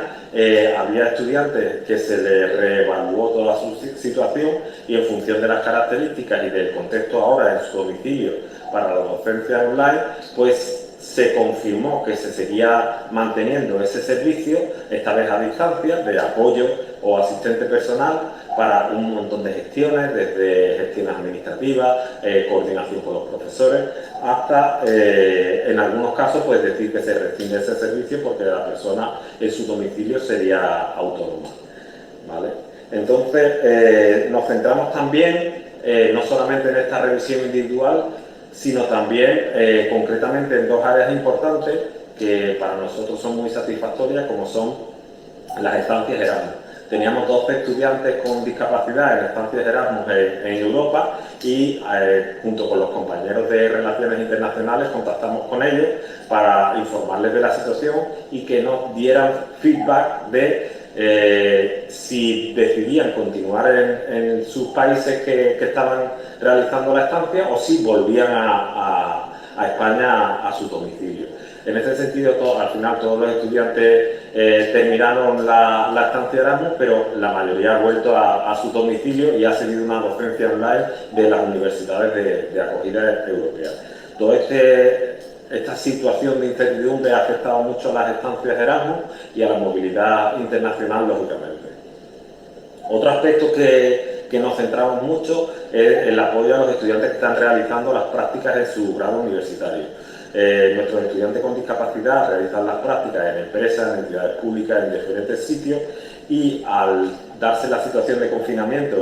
había estudiantes que se les reevaluó toda su situación y en función de las características y del contexto ahora en su domicilio para la docencia online, pues se confirmó que se seguía manteniendo ese servicio, esta vez a distancia, de apoyo o asistente personal para un montón de gestiones, desde gestiones administrativas, coordinación con los profesores, hasta en algunos casos pues decir que se rescinde ese servicio porque la persona en su domicilio sería autónoma. ¿Vale? Entonces nos centramos también no solamente en esta revisión individual, sino también concretamente en 2 áreas importantes que para nosotros son muy satisfactorias, como son las estancias Erasmus. Teníamos 12 estudiantes con discapacidad en estancias Erasmus en Europa y junto con los compañeros de Relaciones Internacionales contactamos con ellos para informarles de la situación y que nos dieran feedback de si decidían continuar en sus países que estaban realizando la estancia o si volvían a España a su domicilio. En este sentido, al final todos los estudiantes terminaron la estancia Erasmus, pero la mayoría ha vuelto a su domicilio y ha seguido una docencia online de las universidades de acogida europeas. Todo este esta situación de incertidumbre ha afectado mucho a las estancias Erasmus y a la movilidad internacional, lógicamente. Otro aspecto que nos centramos mucho es el apoyo a los estudiantes que están realizando las prácticas en su grado universitario. Nuestros estudiantes con discapacidad realizan las prácticas en empresas, en entidades públicas, en diferentes sitios, y al darse la situación de confinamiento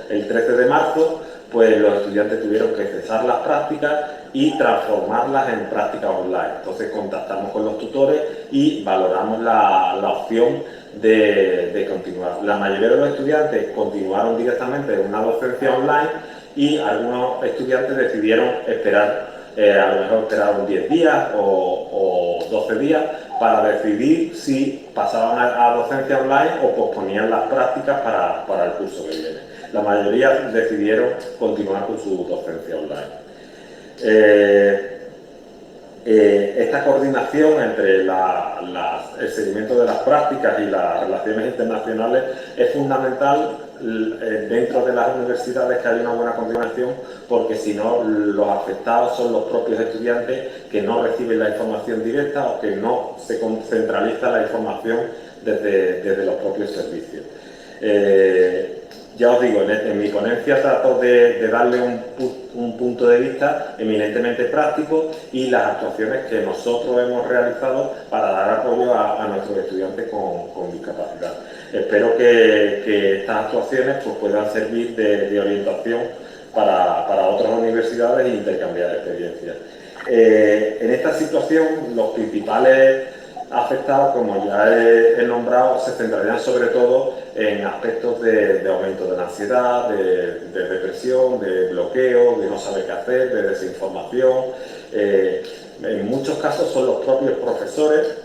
el 13 de marzo, pues los estudiantes tuvieron que cesar las prácticas y transformarlas en prácticas online. Entonces contactamos con los tutores y valoramos la opción de continuar. La mayoría de los estudiantes continuaron directamente en una docencia online y algunos estudiantes decidieron esperar, a lo mejor esperaron 10 días o 12 días para decidir si pasaban a docencia online o posponían las prácticas para el curso que viene. La mayoría decidieron continuar con su docencia online. Esta coordinación entre el seguimiento de las prácticas y las relaciones internacionales es fundamental dentro de las universidades, que haya una buena coordinación, porque si no, los afectados son los propios estudiantes que no reciben la información directa o que no se centraliza la información desde los propios servicios. Ya os digo, en mi ponencia trato de darle un punto de vista eminentemente práctico y las actuaciones que nosotros hemos realizado para dar apoyo a nuestros estudiantes con discapacidad. Espero que estas actuaciones pues, puedan servir de orientación para otras universidades e intercambiar experiencias. En esta situación, los principales afectados, como ya he nombrado, se centrarían sobre todo en aspectos de aumento de la ansiedad, de depresión, de bloqueo, de no saber qué hacer, de desinformación. En muchos casos son los propios profesores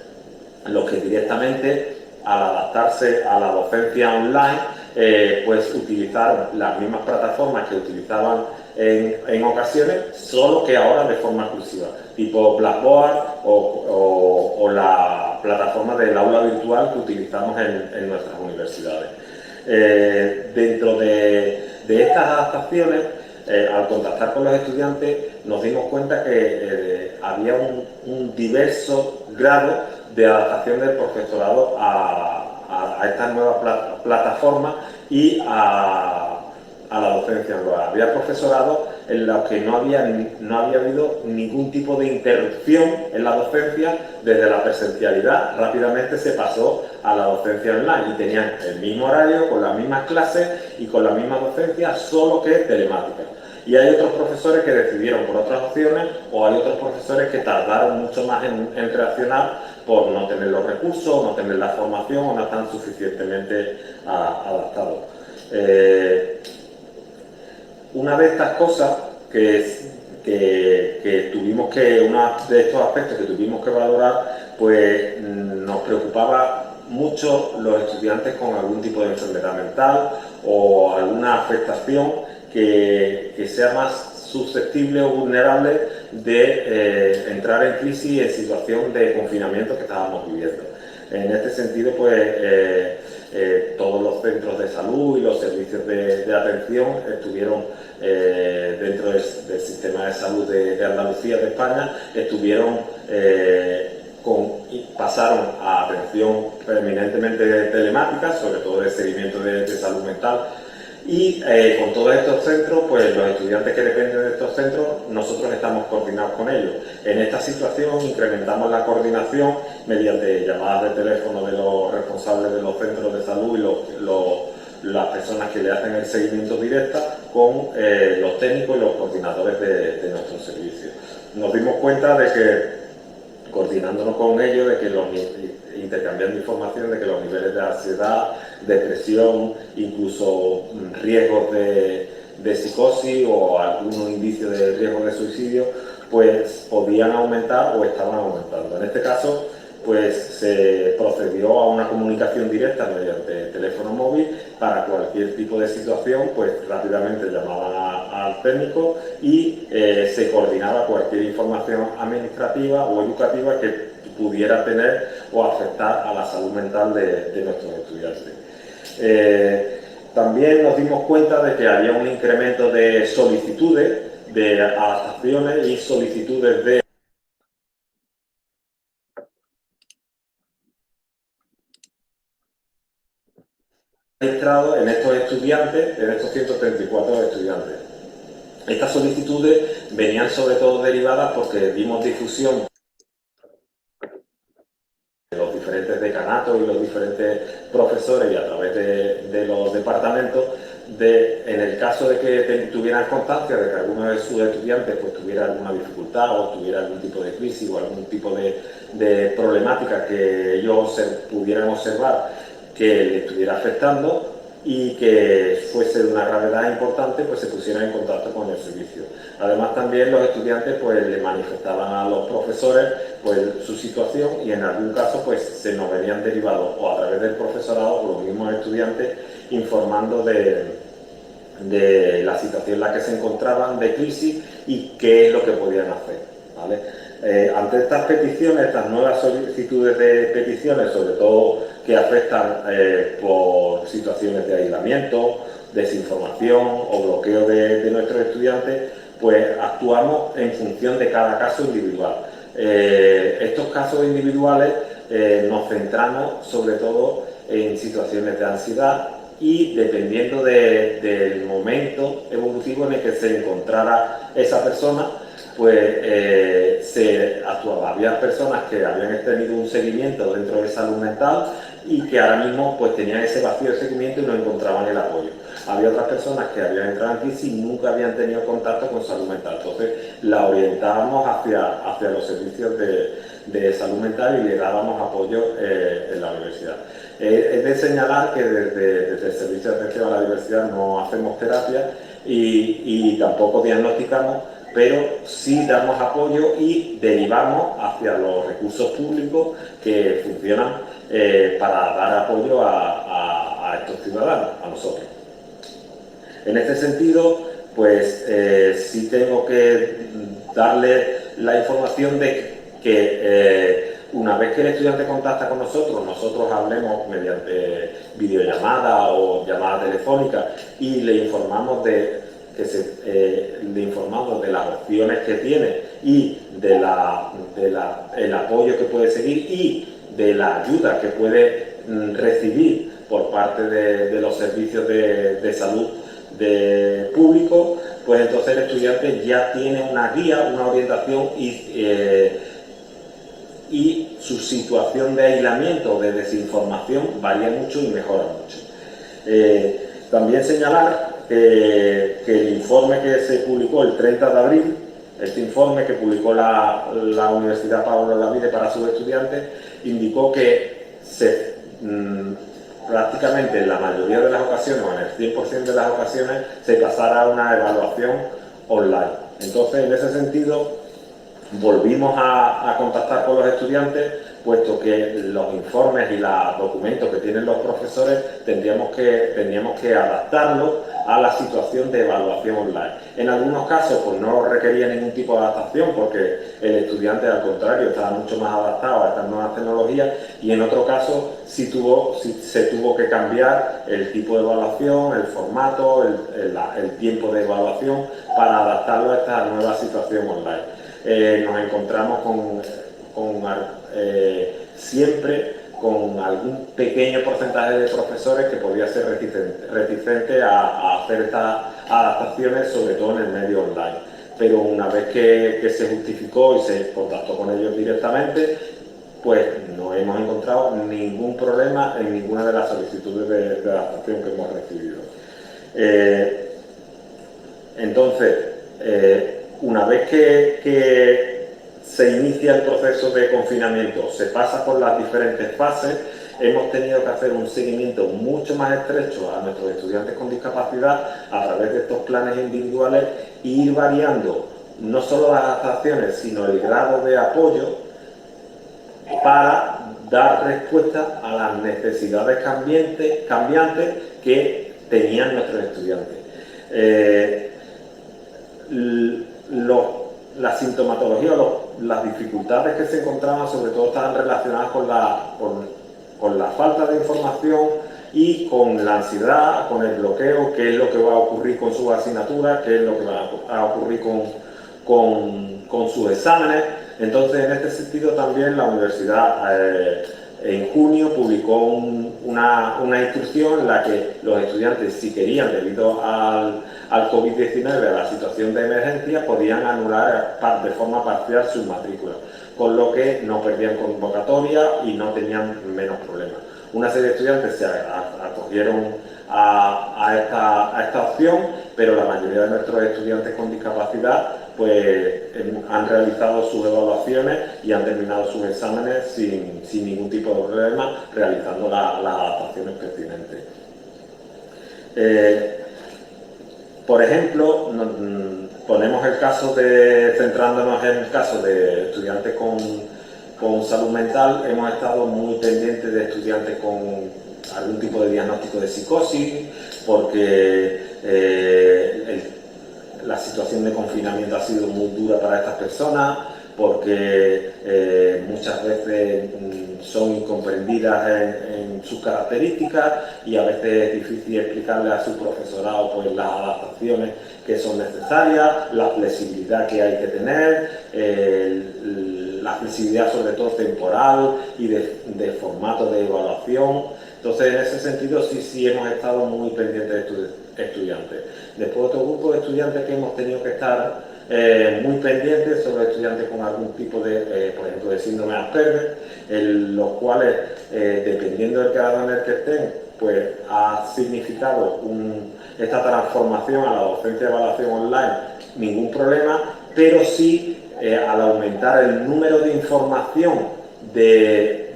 los que directamente, al adaptarse a la docencia online, pues utilizaron las mismas plataformas que utilizaban en ocasiones, solo que ahora de forma exclusiva, tipo Blackboard o la plataforma del aula virtual que utilizamos en nuestras universidades. Dentro de estas adaptaciones, al contactar con los estudiantes, nos dimos cuenta que había un diverso grado de adaptación del profesorado a estas nuevas plataformas y a la docencia nueva. Había profesorado en los que no había habido ningún tipo de interrupción en la docencia. Desde la presencialidad rápidamente se pasó a la docencia online y tenían el mismo horario, con las mismas clases y con la misma docencia, solo que telemática. Y hay otros profesores que decidieron por otras opciones, o hay otros profesores que tardaron mucho más en reaccionar por no tener los recursos, no tener la formación o no están suficientemente adaptados. Una de estas cosas que tuvimos uno de estos aspectos que tuvimos que valorar, pues nos preocupaba mucho los estudiantes con algún tipo de enfermedad mental o alguna afectación que sea más susceptible o vulnerable de entrar en crisis en situación de confinamiento que estábamos viviendo. En este sentido, pues todos los centros de salud y los servicios de atención estuvieron dentro del sistema de salud de Andalucía, de España, pasaron a atención eminentemente telemática, sobre todo de seguimiento de salud mental. Y con todos estos centros, pues los estudiantes que dependen de estos centros, nosotros estamos coordinados con ellos. En esta situación incrementamos la coordinación mediante llamadas de teléfono de los responsables de los centros de salud y las personas que le hacen el seguimiento directo con los técnicos y los coordinadores de nuestros servicios. Nos dimos cuenta de que, coordinándonos con ellos, de que intercambiando información, de que los niveles de ansiedad, depresión, incluso riesgos de psicosis o algunos indicios de riesgo de suicidio, pues podían aumentar o estaban aumentando. En este caso, pues se procedió a una comunicación directa mediante teléfono móvil. Para cualquier tipo de situación, pues rápidamente llamaban al técnico y se coordinaba cualquier información administrativa o educativa que pudiera tener o afectar a la salud mental de nuestros estudiantes. También nos dimos cuenta de que había un incremento de solicitudes, de adaptaciones y solicitudes de registrado en estos estudiantes, en estos 134 estudiantes. Estas solicitudes venían sobre todo derivadas porque dimos difusión de los diferentes decanatos y los diferentes profesores y a través de los departamentos, en el caso de que tuvieran constancia de que alguno de sus estudiantes pues tuviera alguna dificultad o tuviera algún tipo de crisis o algún tipo de problemática que ellos pudieran observar que le estuviera afectando y que fuese de una gravedad importante, pues se pusieran en contacto con el servicio. Además también los estudiantes pues le manifestaban a los profesores pues su situación y en algún caso pues se nos venían derivados o a través del profesorado o los mismos estudiantes informando de la situación en la que se encontraban de crisis y qué es lo que podían hacer, ¿vale? Ante estas peticiones, estas nuevas solicitudes de peticiones, sobre todo que afectan por situaciones de aislamiento, desinformación o bloqueo de nuestros estudiantes, pues actuamos en función de cada caso individual. Estos casos individuales nos centramos sobre todo en situaciones de ansiedad y dependiendo del momento evolutivo en el que se encontrara esa persona, pues se actuaba. Había personas que habían tenido un seguimiento dentro de salud mental y que ahora mismo pues tenían ese vacío de seguimiento y no encontraban el apoyo. Había otras personas que habían entrado en crisis y nunca habían tenido contacto con salud mental. Entonces la orientábamos hacia los servicios de salud mental y le dábamos apoyo en la universidad. Es de señalar que desde el Servicio de Atención a la Diversidad no hacemos terapia y tampoco diagnosticamos, pero sí damos apoyo y derivamos hacia los recursos públicos que funcionan para dar apoyo a estos ciudadanos, a nosotros. En este sentido, pues sí tengo que darle la información de que una vez que el estudiante contacta con nosotros, nosotros hablemos mediante videollamada o llamada telefónica y le informamos de las opciones que tiene y del apoyo que puede seguir y de la ayuda que puede recibir por parte de los servicios de salud público, pues entonces el estudiante ya tiene una guía, una orientación y su situación de aislamiento o de desinformación varía mucho y mejora mucho. También señalar que el informe que se publicó el 30 de abril, este informe que publicó la Universidad Pablo Olavide para sus estudiantes, indicó que prácticamente en la mayoría de las ocasiones, o en el 100% de las ocasiones, se pasara a una evaluación online. Entonces, en ese sentido, volvimos a contactar con los estudiantes, puesto que los informes y los documentos que tienen los profesores teníamos que adaptarlos a la situación de evaluación online. En algunos casos pues no requería ningún tipo de adaptación porque el estudiante al contrario estaba mucho más adaptado a estas nuevas tecnologías y en otro caso sí se tuvo que cambiar el tipo de evaluación, el formato, el tiempo de evaluación para adaptarlo a esta nueva situación online. Nos encontramos siempre con algún pequeño porcentaje de profesores que podía ser reticente a hacer estas adaptaciones, sobre todo en el medio online. Pero una vez que se justificó y se contactó con ellos directamente, pues no hemos encontrado ningún problema en ninguna de las solicitudes de adaptación que hemos recibido. Entonces, una vez que se inicia el proceso de confinamiento, se pasa por las diferentes fases, hemos tenido que hacer un seguimiento mucho más estrecho a nuestros estudiantes con discapacidad a través de estos planes individuales e ir variando no solo las adaptaciones, sino el grado de apoyo para dar respuesta a las necesidades cambiantes que tenían nuestros estudiantes. La sintomatología, las dificultades que se encontraban sobre todo estaban relacionadas con la falta de información y con la ansiedad, con el bloqueo, qué es lo que va a ocurrir con sus asignaturas, qué es lo que va a ocurrir con sus exámenes. Entonces, en este sentido también la universidad en junio publicó una instrucción en la que los estudiantes, si querían, debido al COVID-19, a la situación de emergencia, podían anular de forma parcial sus matrículas, con lo que no perdían convocatoria y no tenían menos problemas. Una serie de estudiantes se acogieron a esta opción, pero la mayoría de nuestros estudiantes con discapacidad pues han realizado sus evaluaciones y han terminado sus exámenes sin ningún tipo de problema, realizando las adaptaciones pertinentes. Por ejemplo, ponemos el caso centrándonos en el caso de estudiantes con salud mental. Hemos estado muy pendientes de estudiantes con algún tipo de diagnóstico de psicosis, porque la situación de confinamiento ha sido muy dura para estas personas, porque muchas veces son incomprendidas en sus características y a veces es difícil explicarle a su profesorado pues, las adaptaciones que son necesarias, la flexibilidad que hay que tener, la flexibilidad sobre todo temporal y de formato de evaluación. Entonces, en ese sentido, sí hemos estado muy pendientes de estudiantes. Después, otro grupo de estudiantes que hemos tenido que estar muy pendientes son los estudiantes con algún tipo de, por ejemplo, de síndrome de Asperger, los cuales, dependiendo del grado en el que estén, pues ha significado esta transformación a la docencia de evaluación online, ningún problema, pero sí, al aumentar el número de información de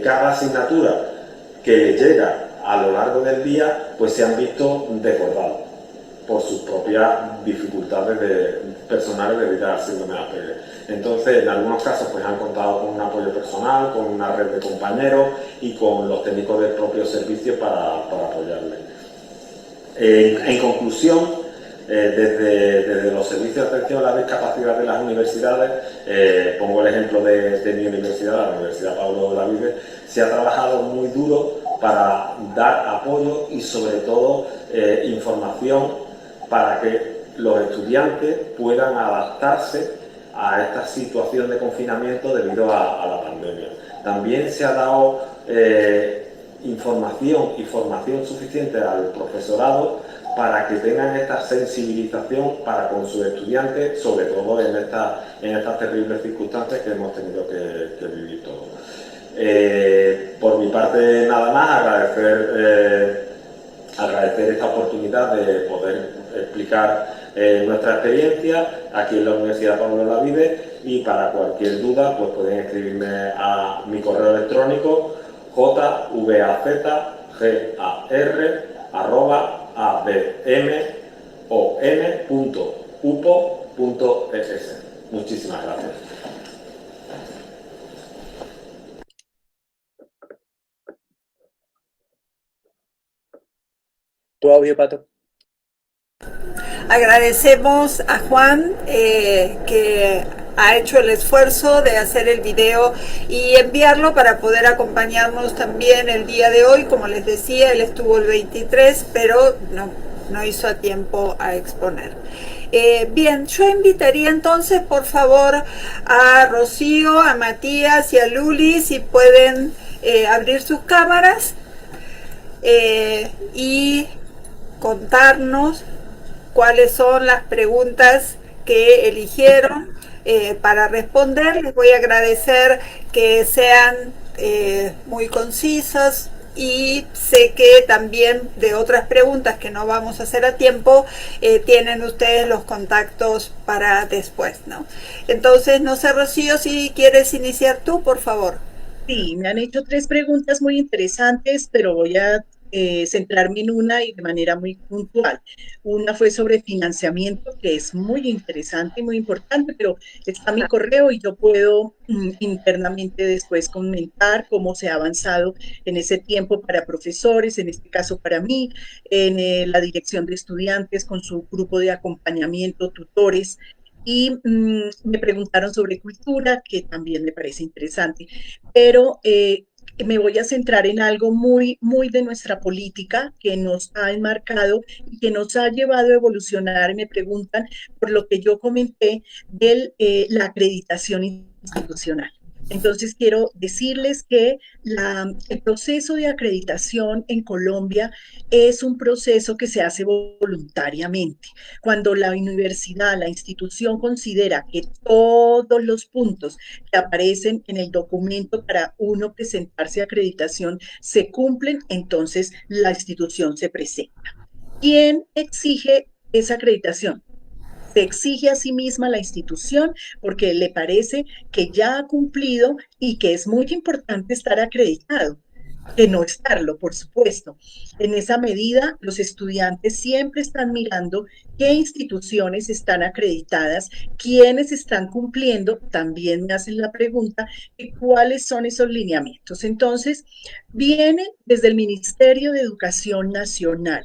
cada asignatura que le llega a lo largo del día, pues se han visto desbordados por sus propias dificultades personales debido al síndrome de Asperger. Entonces, en algunos casos, pues han contado con un apoyo personal, con una red de compañeros y con los técnicos del propio servicio para apoyarles. En conclusión, desde los servicios de atención a la discapacidad de las universidades, pongo el ejemplo de mi universidad, la Universidad Pablo Olavide, se ha trabajado muy duro para dar apoyo y sobre todo información para que los estudiantes puedan adaptarse a esta situación de confinamiento debido a la pandemia. También se ha dado información y formación suficiente al profesorado para que tengan esta sensibilización para con sus estudiantes, sobre todo en estas terribles circunstancias que hemos tenido que vivir todos. Por mi parte, nada más, agradecer esta oportunidad de poder explicar nuestra experiencia aquí en la Universidad Pablo Olavide, y para cualquier duda pues pueden escribirme a mi correo electrónico jvar@abmon.upo.es. Muchísimas gracias. Tu audio, Pato. Agradecemos a Juan que ha hecho el esfuerzo de hacer el video y enviarlo para poder acompañarnos también el día de hoy. Como les decía, él estuvo el 23, pero no hizo a tiempo a exponer. Bien, yo invitaría entonces, por favor, a Rocío, a Matías y a Luli, si pueden abrir sus cámaras y contarnos cuáles son las preguntas que eligieron para responder. Les voy a agradecer que sean muy concisas, y sé que también de otras preguntas que no vamos a hacer a tiempo, tienen ustedes los contactos para después, ¿no? Entonces, no sé, Rocío, si quieres iniciar tú, por favor. Sí, me han hecho 3 preguntas muy interesantes, pero voy a centrarme en una y de manera muy puntual. Una fue sobre financiamiento, que es muy interesante y muy importante, pero está mi correo y yo puedo internamente después comentar cómo se ha avanzado en ese tiempo para profesores, en este caso para mí, en la dirección de estudiantes con su grupo de acompañamiento, tutores. Y me preguntaron sobre cultura, que también me parece interesante, pero me voy a centrar en algo muy, muy de nuestra política que nos ha enmarcado y que nos ha llevado a evolucionar. Me preguntan por lo que yo comenté de la acreditación institucional. Entonces, quiero decirles que el proceso de acreditación en Colombia es un proceso que se hace voluntariamente. Cuando la universidad, la institución considera que todos los puntos que aparecen en el documento para uno presentarse a acreditación se cumplen, entonces la institución se presenta. ¿Quién exige esa acreditación? Se exige a sí misma la institución porque le parece que ya ha cumplido y que es muy importante estar acreditado, que no estarlo, por supuesto. En esa medida, los estudiantes siempre están mirando qué instituciones están acreditadas, quiénes están cumpliendo, también me hacen la pregunta de cuáles son esos lineamientos. Entonces, viene desde el Ministerio de Educación Nacional.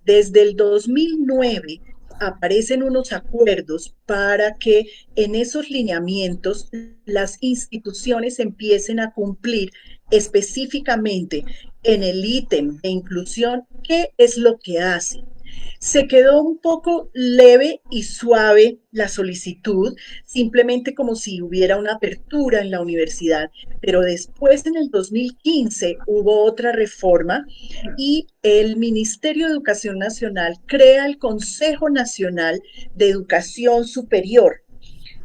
Desde el 2009 aparecen unos acuerdos para que en esos lineamientos las instituciones empiecen a cumplir específicamente en el ítem de inclusión qué es lo que hacen. Se quedó un poco leve y suave la solicitud, simplemente como si hubiera una apertura en la universidad, pero después en el 2015 hubo otra reforma y el Ministerio de Educación Nacional crea el Consejo Nacional de Educación Superior.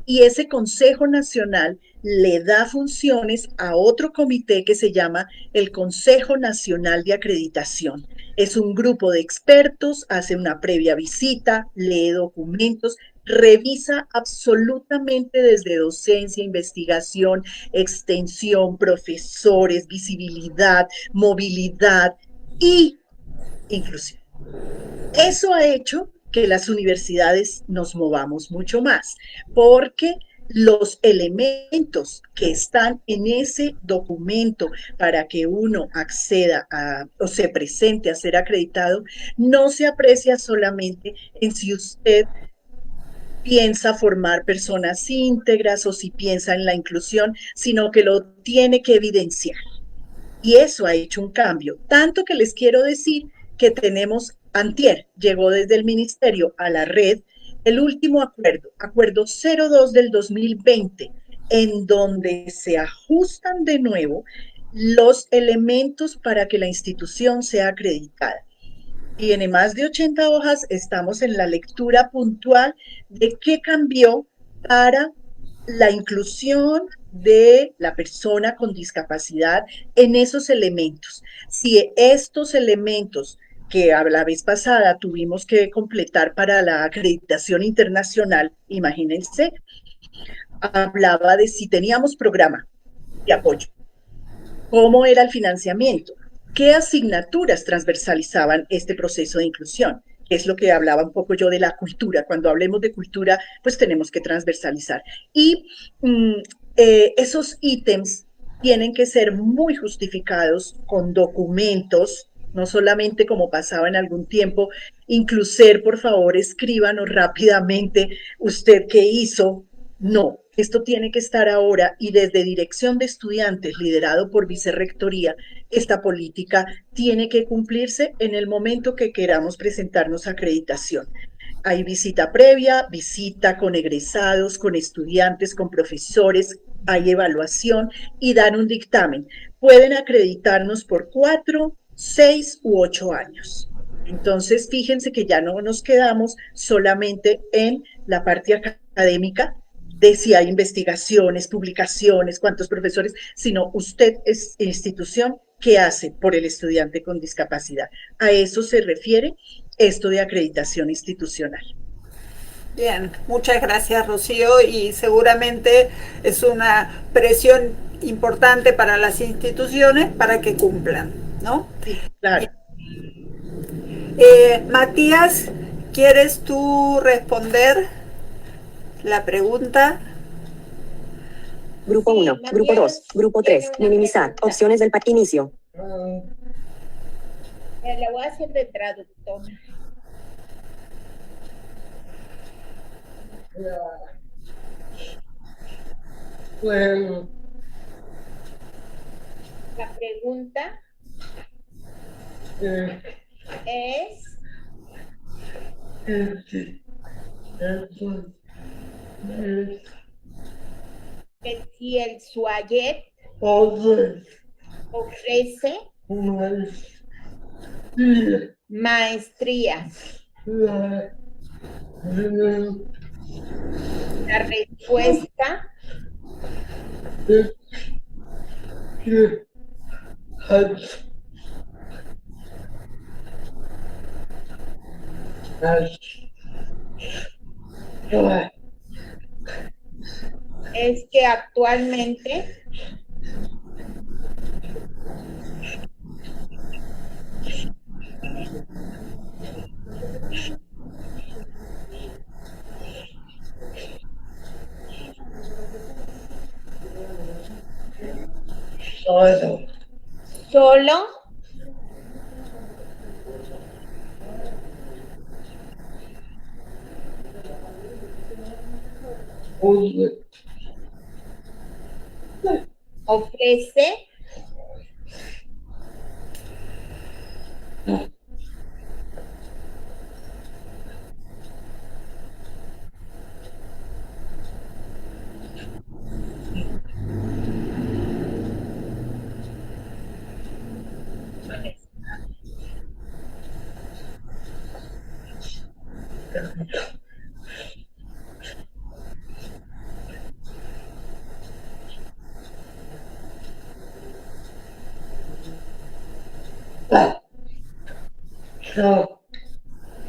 Y ese Consejo Nacional le da funciones a otro comité que se llama el Consejo Nacional de Acreditación. Es un grupo de expertos, hace una previa visita, lee documentos, revisa absolutamente desde docencia, investigación, extensión, profesores, visibilidad, movilidad y inclusión. Eso ha hecho que las universidades nos movamos mucho más, porque los elementos que están en ese documento para que uno acceda o se presente a ser acreditado, no se aprecia solamente en si usted piensa formar personas íntegras o si piensa en la inclusión, sino que lo tiene que evidenciar. Y eso ha hecho un cambio, tanto que les quiero decir que tenemos, antier, llegó desde el ministerio a la red el último acuerdo 02 del 2020, en donde se ajustan de nuevo los elementos para que la institución sea acreditada. Tiene más de 80 hojas, estamos en la lectura puntual de qué cambió para la inclusión de la persona con discapacidad en esos elementos. Si estos elementos que a la vez pasada tuvimos que completar para la acreditación internacional, imagínense, hablaba de si teníamos programa de apoyo, cómo era el financiamiento, qué asignaturas transversalizaban este proceso de inclusión, que es lo que hablaba un poco yo de la cultura. Cuando hablemos de cultura, pues tenemos que transversalizar. Y esos ítems tienen que ser muy justificados con documentos, no solamente como pasaba en algún tiempo, Incluser, por favor, escríbanos rápidamente usted qué hizo. No, esto tiene que estar ahora y desde Dirección de Estudiantes, liderado por Vicerrectoría, esta política tiene que cumplirse en el momento que queramos presentarnos a acreditación. Hay visita previa, visita con egresados, con estudiantes, con profesores, hay evaluación y dan un dictamen. Pueden acreditarnos por 4, 6 u 8 años. Entonces, fíjense que ya no nos quedamos solamente en la parte académica, de si hay investigaciones, publicaciones, cuántos profesores, sino usted es institución que hace por el estudiante con discapacidad. A eso se refiere esto de acreditación institucional. Bien, muchas gracias, Rocío, y seguramente es una presión importante para las instituciones para que cumplan, ¿no? Sí, claro. Matías, ¿quieres tú responder la pregunta? Grupo 1, grupo 2, grupo 3, minimizar, opciones del inicio. La voy a hacer de traductor. Bueno. La pregunta es que si el SUAYET ofrece maestrías. La respuesta es que actualmente solo ofrece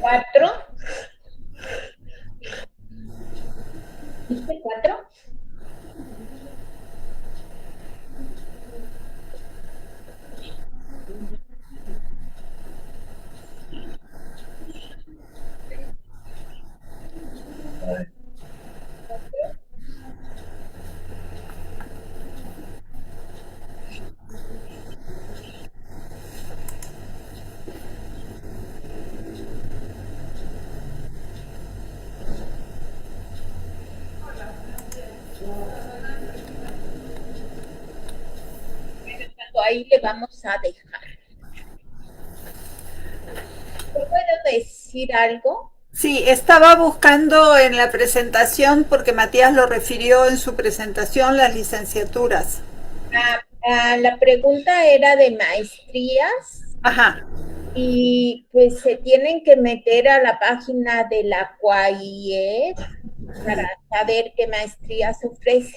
cuatro. ¿Dice cuatro? Ahí le vamos a dejar. ¿Puedo decir algo? Sí, estaba buscando en la presentación porque Matías lo refirió en su presentación, las licenciaturas. La pregunta era de maestrías. Ajá. Y pues se tienen que meter a la página de la CUAYET para saber qué maestrías ofrece.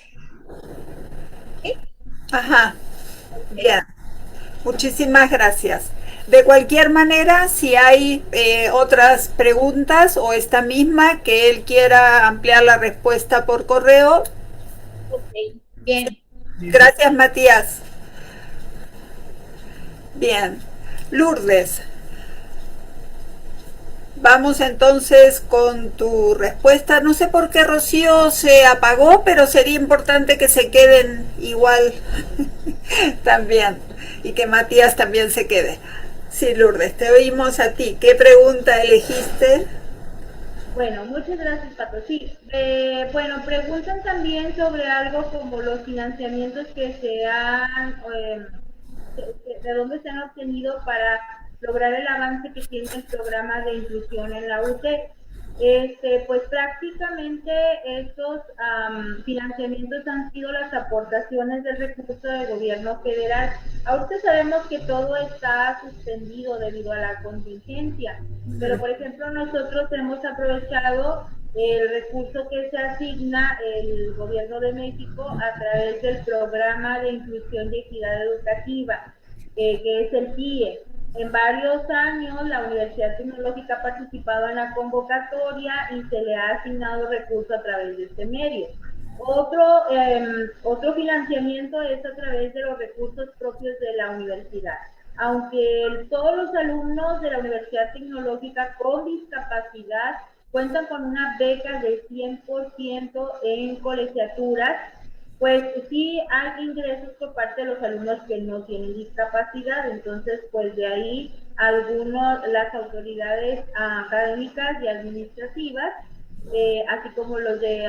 ¿Sí? Ajá. Bien. Muchísimas gracias. De cualquier manera, si hay otras preguntas o esta misma que él quiera ampliar la respuesta por correo. Ok, bien. Gracias, Matías. Bien. Lourdes. Vamos entonces con tu respuesta. No sé por qué Rocío se apagó, pero sería importante que se queden igual también y que Matías también se quede. Sí, Lourdes, te oímos a ti. ¿Qué pregunta elegiste? Bueno, muchas gracias, Pato. Sí, bueno, preguntan también sobre algo como los financiamientos que se han, de dónde se han obtenido para lograr el avance que tiene el programa de inclusión en la UTE. Pues prácticamente estos financiamientos han sido las aportaciones del recurso del gobierno federal. Ahorita sabemos que todo está suspendido debido a la contingencia, pero por ejemplo nosotros hemos aprovechado el recurso que se asigna el gobierno de México a través del programa de inclusión y equidad educativa, que es el PIE. En varios años la Universidad Tecnológica ha participado en la convocatoria y se le ha asignado recursos a través de este medio. Otro financiamiento es a través de los recursos propios de la universidad. Aunque todos los alumnos de la Universidad Tecnológica con discapacidad cuentan con una beca de 100% en colegiaturas, pues sí hay ingresos por parte de los alumnos que no tienen discapacidad. Entonces pues de ahí las autoridades académicas y administrativas, así como los de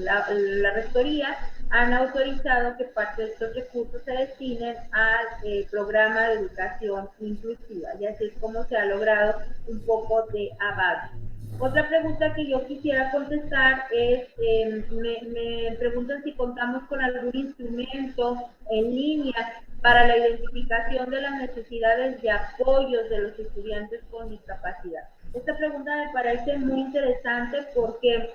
la rectoría, han autorizado que parte de estos recursos se destinen al programa de educación inclusiva, y así es como se ha logrado un poco de avance. Otra pregunta que yo quisiera contestar es, me preguntan si contamos con algún instrumento en línea para la identificación de las necesidades de apoyos de los estudiantes con discapacidad. Esta pregunta me parece muy interesante porque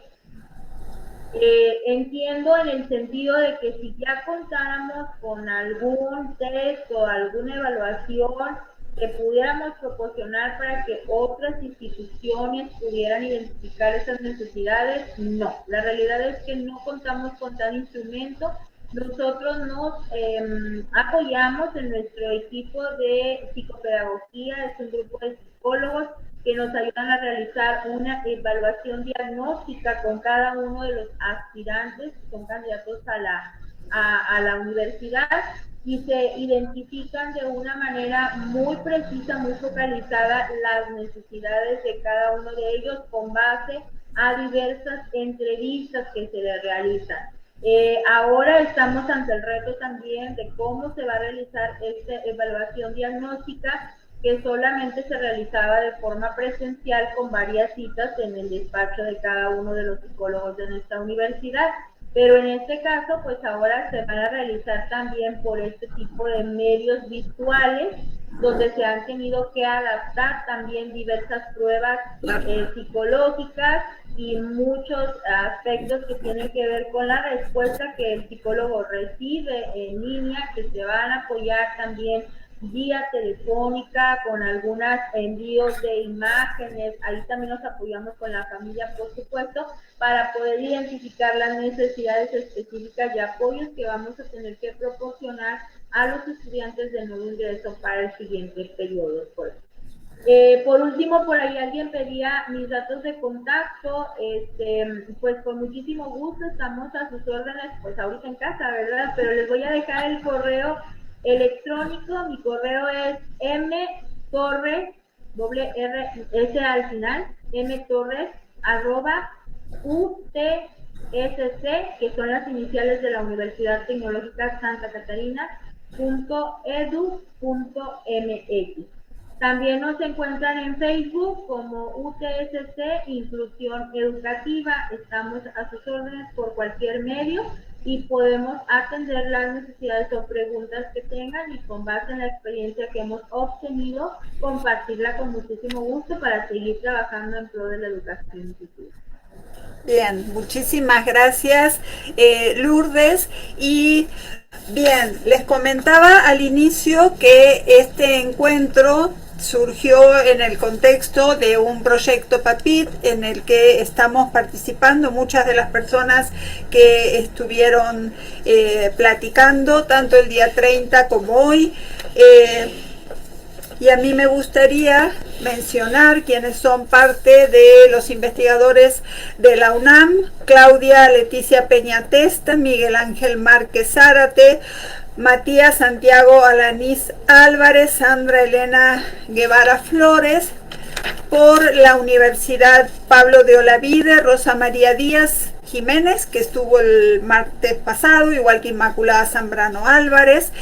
entiendo en el sentido de que si ya contáramos con algún test o alguna evaluación que pudiéramos proporcionar para que otras instituciones pudieran identificar esas necesidades, no. La realidad es que no contamos con tal instrumento. Nosotros nos apoyamos en nuestro equipo de psicopedagogía, es un grupo de psicólogos que nos ayudan a realizar una evaluación diagnóstica con cada uno de los aspirantes que son candidatos a la universidad, y se identifican de una manera muy precisa, muy focalizada las necesidades de cada uno de ellos con base a diversas entrevistas que se les realizan. Ahora estamos ante el reto también de cómo se va a realizar esta evaluación diagnóstica, que solamente se realizaba de forma presencial con varias citas en el despacho de cada uno de los psicólogos de nuestra universidad. Pero en este caso, pues ahora se van a realizar también por este tipo de medios virtuales, donde se han tenido que adaptar también diversas pruebas psicológicas y muchos aspectos que tienen que ver con la respuesta que el psicólogo recibe en línea, que se van a apoyar también vía telefónica, con algunos envíos de imágenes. Ahí también nos apoyamos con la familia, por supuesto, para poder identificar las necesidades específicas de apoyos que vamos a tener que proporcionar a los estudiantes de nuevo ingreso para el siguiente periodo escolar. Por último, por ahí alguien pedía mis datos de contacto. Pues con muchísimo gusto estamos a sus órdenes, pues ahorita en casa, ¿verdad? Pero les voy a dejar el correo electrónico. Mi correo es mtorres, doble R, S al final, mtorres, @UTSC, que son las iniciales de la Universidad Tecnológica Santa Catarina, .edu.mx. También nos encuentran en Facebook como UTSC Inclusión Educativa. Estamos a sus órdenes por cualquier medio y podemos atender las necesidades o preguntas que tengan, y con base en la experiencia que hemos obtenido, compartirla con muchísimo gusto para seguir trabajando en pro de la educación inclusiva. Bien, muchísimas gracias, Lourdes. Y bien, les comentaba al inicio que este encuentro surgió en el contexto de un proyecto PAPIT en el que estamos participando muchas de las personas que estuvieron platicando, tanto el día 30 como hoy. Y a mí me gustaría mencionar quienes son parte de los investigadores de la UNAM: Claudia Leticia Peñatesta, Miguel Ángel Márquez Zárate, Matías Santiago Alanís Álvarez, Sandra Elena Guevara Flores. Por la Universidad Pablo de Olavide, Rosa María Díaz Jiménez, que estuvo el martes pasado, igual que Inmaculada Zambrano Álvarez.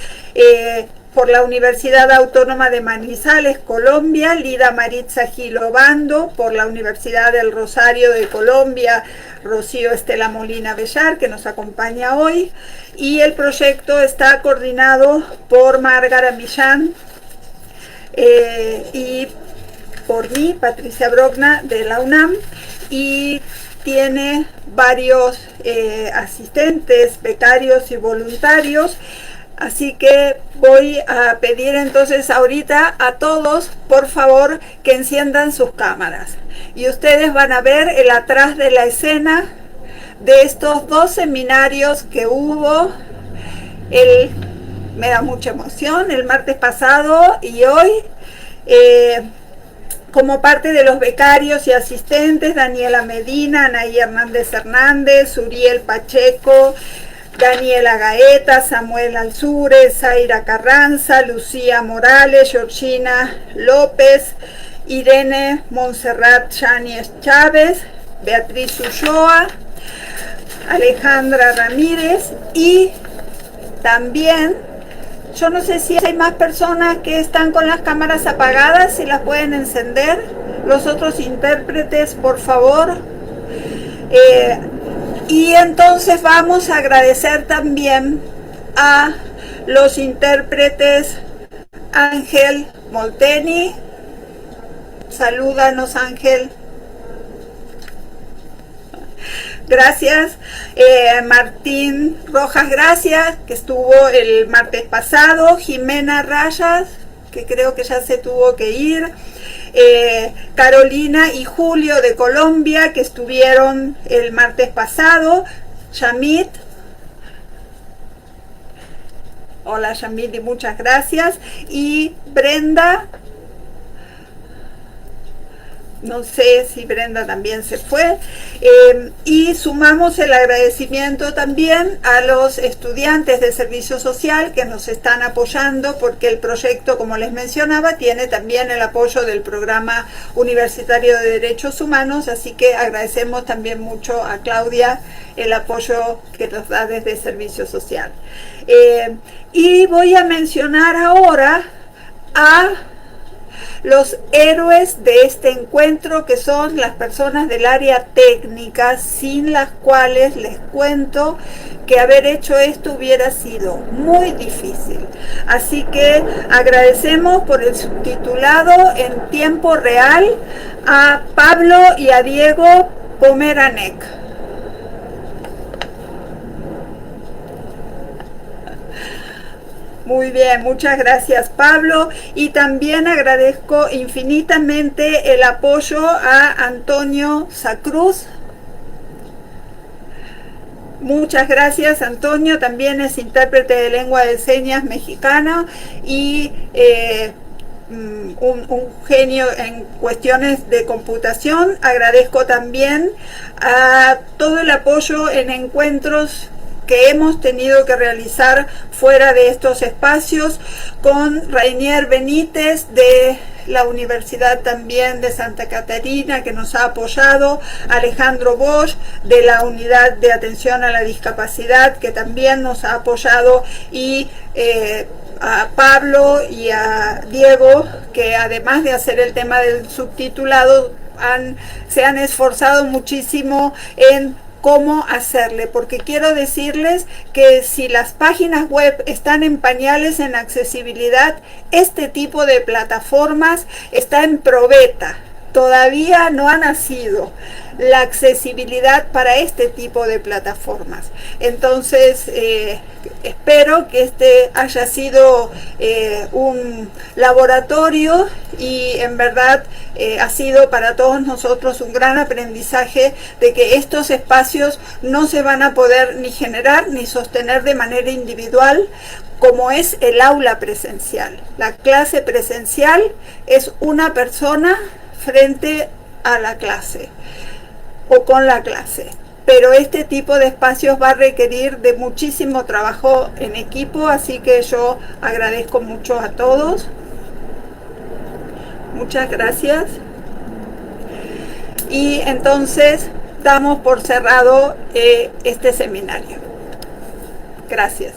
Por la Universidad Autónoma de Manizales, Colombia, Lida Maritza Gilobando. Por la Universidad del Rosario de Colombia, Rocío Estela Molina Bellar, que nos acompaña hoy. Y el proyecto está coordinado por Márgara Millán y por mí, Patricia Brogna, de la UNAM, y tiene varios asistentes, becarios y voluntarios. Así que voy a pedir entonces ahorita a todos, por favor, que enciendan sus cámaras. Y ustedes van a ver el atrás de la escena de estos dos seminarios que hubo. Me da mucha emoción, el martes pasado y hoy. Como parte de los becarios y asistentes: Daniela Medina, Anaí Hernández Hernández, Uriel Pacheco, Daniela Gaeta, Samuel Alzure, Zaira Carranza, Lucía Morales, Georgina López, Irene Montserrat Cháñez Chávez, Beatriz Ulloa, Alejandra Ramírez. Y también, yo no sé si hay más personas que están con las cámaras apagadas, si las pueden encender. los otros intérpretes, por favor. Y entonces vamos a agradecer también a los intérpretes Ángel Molteni. Salúdanos, Ángel. Gracias. Martín Rojas, gracias, que estuvo el martes pasado. Jimena Rayas, que creo que ya se tuvo que ir. Carolina y Julio de Colombia, que estuvieron el martes pasado. Yamit. Hola, Yamit, y muchas gracias. Y Brenda. No sé si Brenda también se fue. Y sumamos el agradecimiento también a los estudiantes de servicio social que nos están apoyando, porque el proyecto, como les mencionaba, tiene también el apoyo del Programa Universitario de Derechos Humanos, así que agradecemos también mucho a Claudia el apoyo que nos da desde servicio social. Y voy a mencionar ahora a los héroes de este encuentro, que son las personas del área técnica, sin las cuales les cuento que haber hecho esto hubiera sido muy difícil. Así que agradecemos por el subtitulado en tiempo real a Pablo y a Diego Pomeranek. Muy bien, muchas gracias, Pablo, y también agradezco infinitamente el apoyo a Antonio Sacruz. Muchas gracias, Antonio, también es intérprete de lengua de señas mexicana y un genio en cuestiones de computación. Agradezco también a todo el apoyo en encuentros que hemos tenido que realizar fuera de estos espacios, con Rainier Benítez de la Universidad también de Santa Catarina, que nos ha apoyado, Alejandro Bosch de la Unidad de Atención a la Discapacidad, que también nos ha apoyado, y a Pablo y a Diego, que además de hacer el tema del subtitulado, se han esforzado muchísimo en cómo hacerle, porque quiero decirles que si las páginas web están en pañales en accesibilidad, este tipo de plataformas está en probeta, todavía no ha nacido la accesibilidad para este tipo de plataformas. Entonces espero que este haya sido un laboratorio, y en verdad ha sido para todos nosotros un gran aprendizaje de que estos espacios no se van a poder ni generar ni sostener de manera individual, como es el aula presencial. La clase presencial es una persona frente a la clase o con la clase, pero este tipo de espacios va a requerir de muchísimo trabajo en equipo, así que yo agradezco mucho a todos. Muchas gracias. Y entonces damos por cerrado este seminario. Gracias.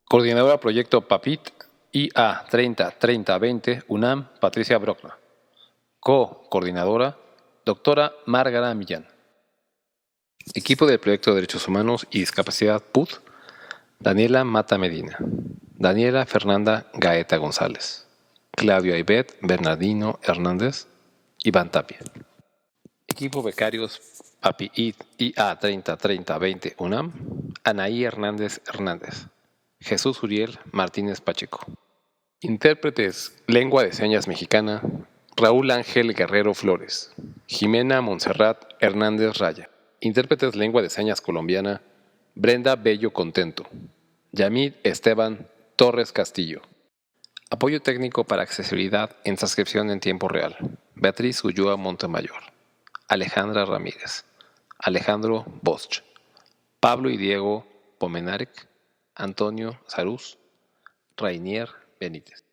Coordinadora Proyecto PAPIT IA 30-30-20 UNAM, Patricia Brockner. Co-coordinadora, doctora Márgara Millán. Equipo del Proyecto de Derechos Humanos y Discapacidad PUD, Daniela Mata Medina, Daniela Fernanda Gaeta González, Claudio Aibet Bernardino Hernández, Iván Tapia. Equipo becarios PAPIT IA 30-30-20 UNAM, Anaí Hernández Hernández, Jesús Uriel Martínez Pacheco. Intérpretes Lengua de Señas Mexicana, Raúl Ángel Guerrero Flores, Jimena Montserrat Hernández Raya. Intérpretes Lengua de Señas Colombiana, Brenda Bello Contento, Yamid Esteban Torres Castillo. Apoyo técnico para accesibilidad en transcripción en tiempo real, Beatriz Ulloa Montemayor, Alejandra Ramírez, Alejandro Bosch, Pablo y Diego Pomenarek, Antonio Sarús, Rainier Benítez.